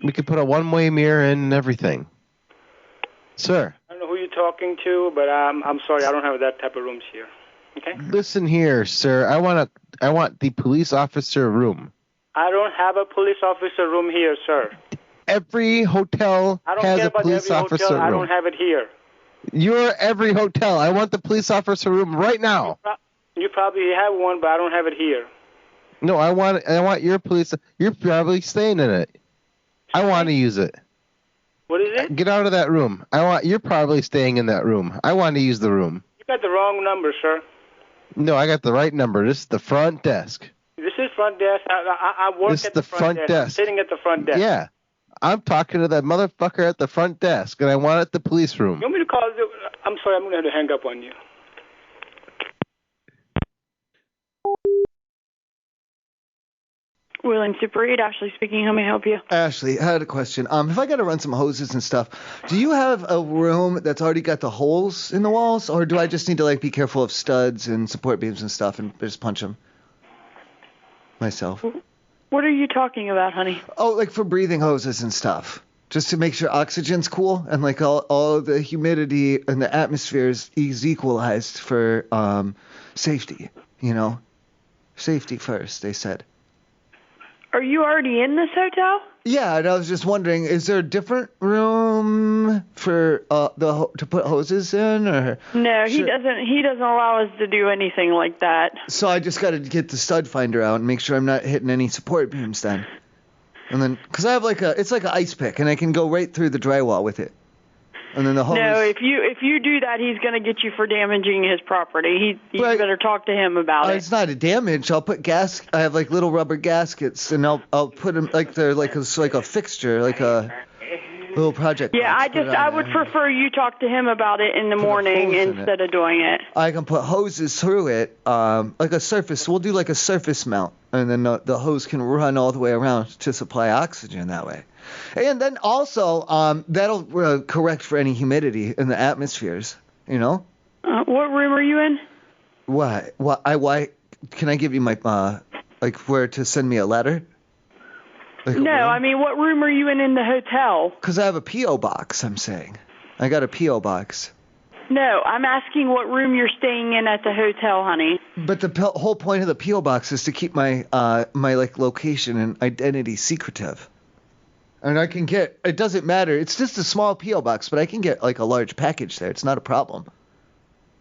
We can put a one-way mirror in and everything. Sir. I don't know who you're talking to, but I'm sorry, I don't have that type of rooms here. Okay? Listen here, sir. I want the police officer room. I don't have a police officer room here, sir. Every hotel has a police officer room. I don't have it here. You're every hotel. I want the police officer room right now. You probably have one, but I don't have it here. No, I want your police. You're probably staying in it. I want to use it. What is it? Get out of that room. You're probably staying in that room. I want to use the room. You got the wrong number, sir. No, I got the right number. This is the front desk. This is front desk. I work This is at the front desk. I'm sitting at the front desk. Yeah. I'm talking to that motherfucker at the front desk, and I want it at the police room. You want me to call? I'm sorry, I'm going to have to hang up on you. Wheeling Super 8, Ashley speaking. How may I help you? Ashley, I had a question. If I got to run some hoses and stuff, do you have a room that's already got the holes in the walls, or do I just need to be careful of studs and support beams and stuff and just punch them myself? What are you talking about, honey? Oh, for breathing hoses and stuff, just to make sure oxygen's cool and all the humidity in the atmosphere is equalized for safety. Safety first, they said. Are you already in this hotel? Yeah, and I was just wondering, is there a different room for to put hoses in, or? No, he doesn't. He doesn't allow us to do anything like that. So I just got to get the stud finder out and make sure I'm not hitting any support beams then. And then, because I have it's like an ice pick, and I can go right through the drywall with it. And then the hose. No, if you do that, he's going to get you for damaging his property. You better talk to him about it. It's not a damage. I'll put I have little rubber gaskets, and I'll put them they're like a fixture, like a little project. Yeah, I would prefer you talk to him about it in the morning instead of doing it. I can put hoses through it, like a surface. We'll do a surface mount, and then the hose can run all the way around to supply oxygen that way. And then also, that'll correct for any humidity in the atmospheres, What room are you in? What? Why? Can I give you my, where to send me a letter? No, I mean, what room are you in the hotel? Because I have a P.O. box, I'm saying. I got a P.O. box. No, I'm asking what room you're staying in at the hotel, honey. But the whole point of the P.O. box is to keep my location and identity secretive. And I can it doesn't matter. It's just a small P.O. box, but I can get a large package there. It's not a problem.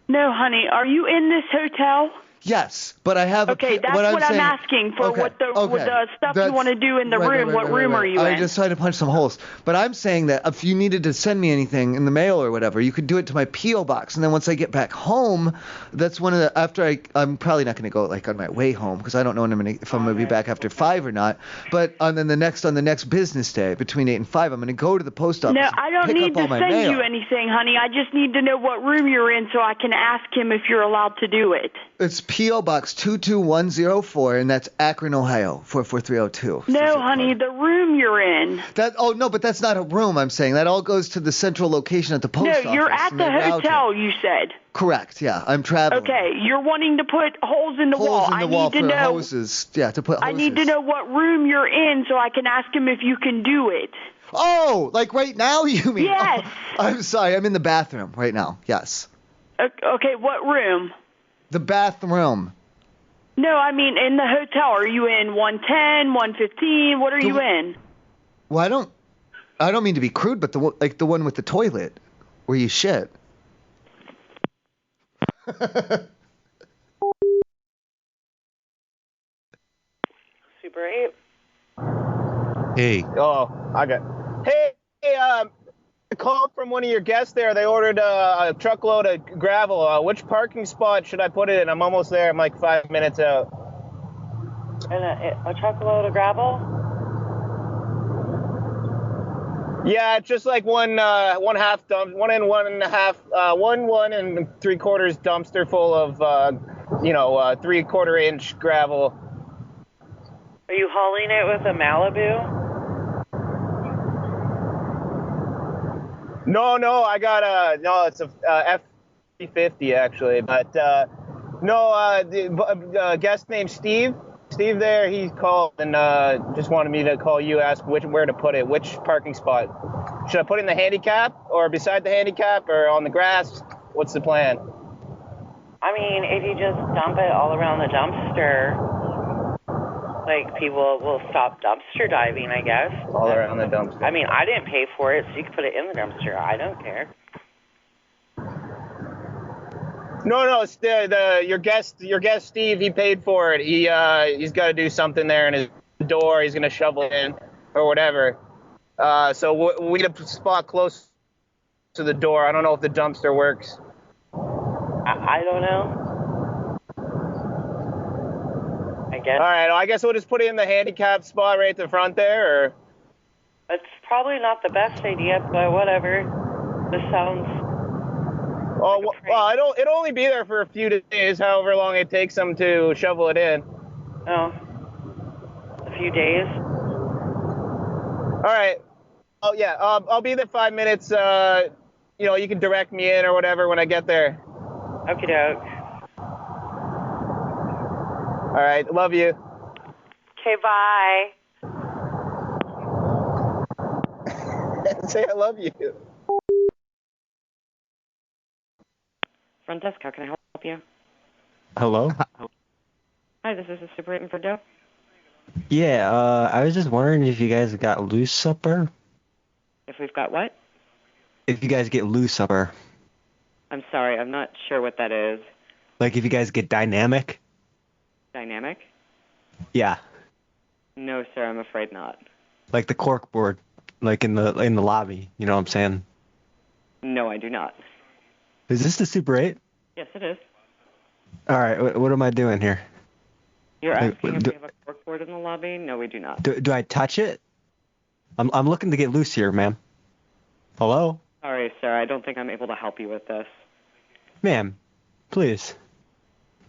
No, honey. Are you in this hotel? Yes, but I have Okay, that's what I'm asking for. Okay, What the stuff you want to do in the room. What room are you in? I just tried to punch some holes. But I'm saying that if you needed to send me anything in the mail or whatever, you could do it to my P.O. box. And then once I get back home, that's I'm probably not going to go on my way home because I don't know if I'm going to be back after 5 or not. But on the next business day between 8 and 5, I'm going to go to the post office. No, I don't need to send you anything, honey. I just need to know what room you're in so I can ask him if you're allowed to do it. It's P.O. Box 22104, and that's Akron, Ohio, 44302. No, honey, the room you're in. But that's not a room, I'm saying. That all goes to the central location at the post office. No, you're at the hotel, you said. Correct, yeah. I'm traveling. Okay, you're wanting to put holes in the wall. Holes in the wall for hoses. Yeah, to put hoses. I need to know what room you're in so I can ask him if you can do it. Oh, right now, you mean? Yes. Oh, I'm sorry, I'm in the bathroom right now, yes. Okay, what room? The bathroom. No, I mean in the hotel. Are you in 110, 115? What are you in? Well, I don't mean to be crude, but the one with the toilet where you shit. Super 8. Hey. Oh, I got. Hey, I called from one of your guests there. They ordered a truckload of gravel. Which parking spot should I put it in? I'm almost there. I'm like 5 minutes out. And a truckload of gravel? Yeah, it's just like one half dump, 1 and 1.5, 1 and 3/4 dumpster full of 3/4 inch gravel. Are you hauling it with a Malibu? No, I got it's a F-350 actually, but the guest named Steve there, he called and just wanted me to call you, ask where to put it, which parking spot. Should I put it in the handicap or beside the handicap or on the grass? What's the plan? I mean, if you just dump it all around the dumpster, like people will stop dumpster diving, I guess. All around the dumpster. I mean, I didn't pay for it, so you can put it in the dumpster. I don't care. No, it's your guest Steve. He paid for it. He's got to do something there in his door. He's gonna shovel it in or whatever. So we need a spot close to the door. I don't know if the dumpster works. I don't know. I guess. All right. I guess we'll just put it in the handicap spot right at the front there, or. It's probably not the best idea, but whatever. This sounds. Oh, well, it'll only be there for a few days, however long it takes them to shovel it in. Oh. A few days? All right. Oh, yeah. I'll be there 5 minutes. You can direct me in or whatever when I get there. Okie doke. All right. Love you. Okay, bye. Say I love you. Front desk, how can I help you? Hello? Hi, this is the Super 8 in Ferndale. Yeah, I was just wondering if you guys got loose supper. If we've got what? If you guys get loose supper. I'm sorry, I'm not sure what that is. Like if you guys get dynamic? Dynamic? Yeah. No, sir, I'm afraid not. Like the cork board, like in the lobby, you know what I'm saying? No, I do not. Is this the Super 8? Yes, it is. All right, what am I doing here? You're asking if we have a corkboard in the lobby? No, we do not. Do I touch it? I'm looking to get loose here, ma'am. Hello? Sorry, sir, I don't think I'm able to help you with this. Ma'am, please.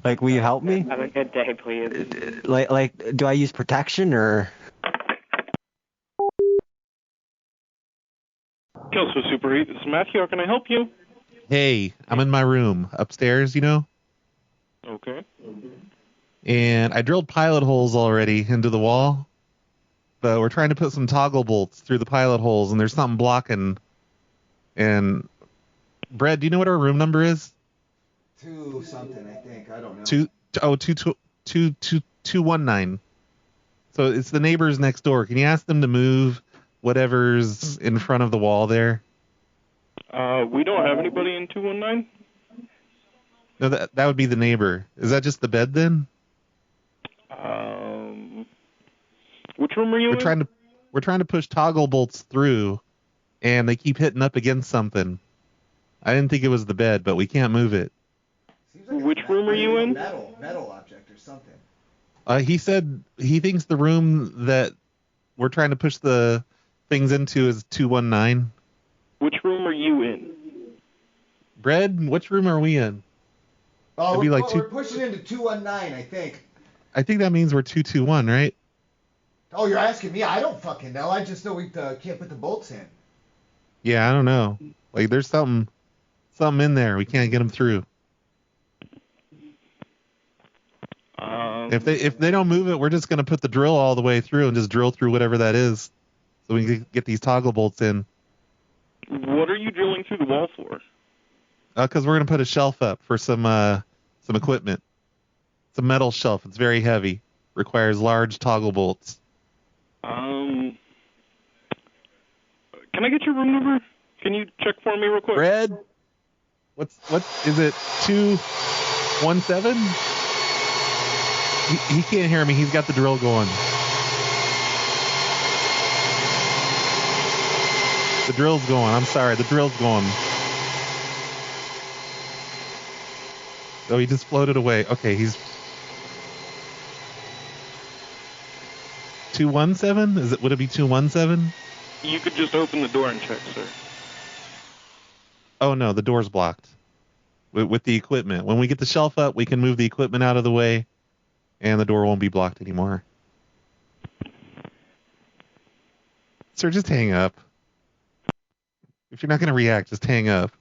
Like, will you help me? Have a good day, please. Like, do I use protection or? Kelso Super 8, this is Matthew. How can I help you? Hey, I'm in my room upstairs, Okay. And I drilled pilot holes already into the wall, but we're trying to put some toggle bolts through the pilot holes, and there's something blocking. And Brad, do you know what our room number is? 2 something, I think. I don't know. 219. So it's the neighbors next door. Can you ask them to move whatever's in front of the wall there? We don't have anybody in 219. No, that would be the neighbor. Is that just the bed then? Which room are you in? We're trying to push toggle bolts through, and they keep hitting up against something. I didn't think it was the bed, but we can't move it. Which room are you in? Metal object or something. He said he thinks the room that we're trying to push the things into is 219. Which room are you in? Brad, which room are we in? Oh, we're pushing into 219, I think. I think that means we're 221, right? Oh, you're asking me? I don't fucking know. I just know we can't put the bolts in. Yeah, I don't know. Like, there's something in there. We can't get them through. If they don't move it, we're just gonna put the drill all the way through and just drill through whatever that is, so we can get these toggle bolts in. What are you drilling through the wall for? Because we're gonna put a shelf up for some equipment. It's a metal shelf. It's very heavy. Requires large toggle bolts. Can I get your room number? Can you check for me real quick? Red? What is it? 217? He can't hear me. He's got the drill going. The drill's going. I'm sorry. The drill's going. Oh, he just floated away. Okay, he's 217? Would it be 217? You could just open the door and check, sir. Oh no, the door's blocked. With the equipment. When we get the shelf up, we can move the equipment out of the way, and the door won't be blocked anymore. Sir, just hang up. If you're not going to react, just hang up.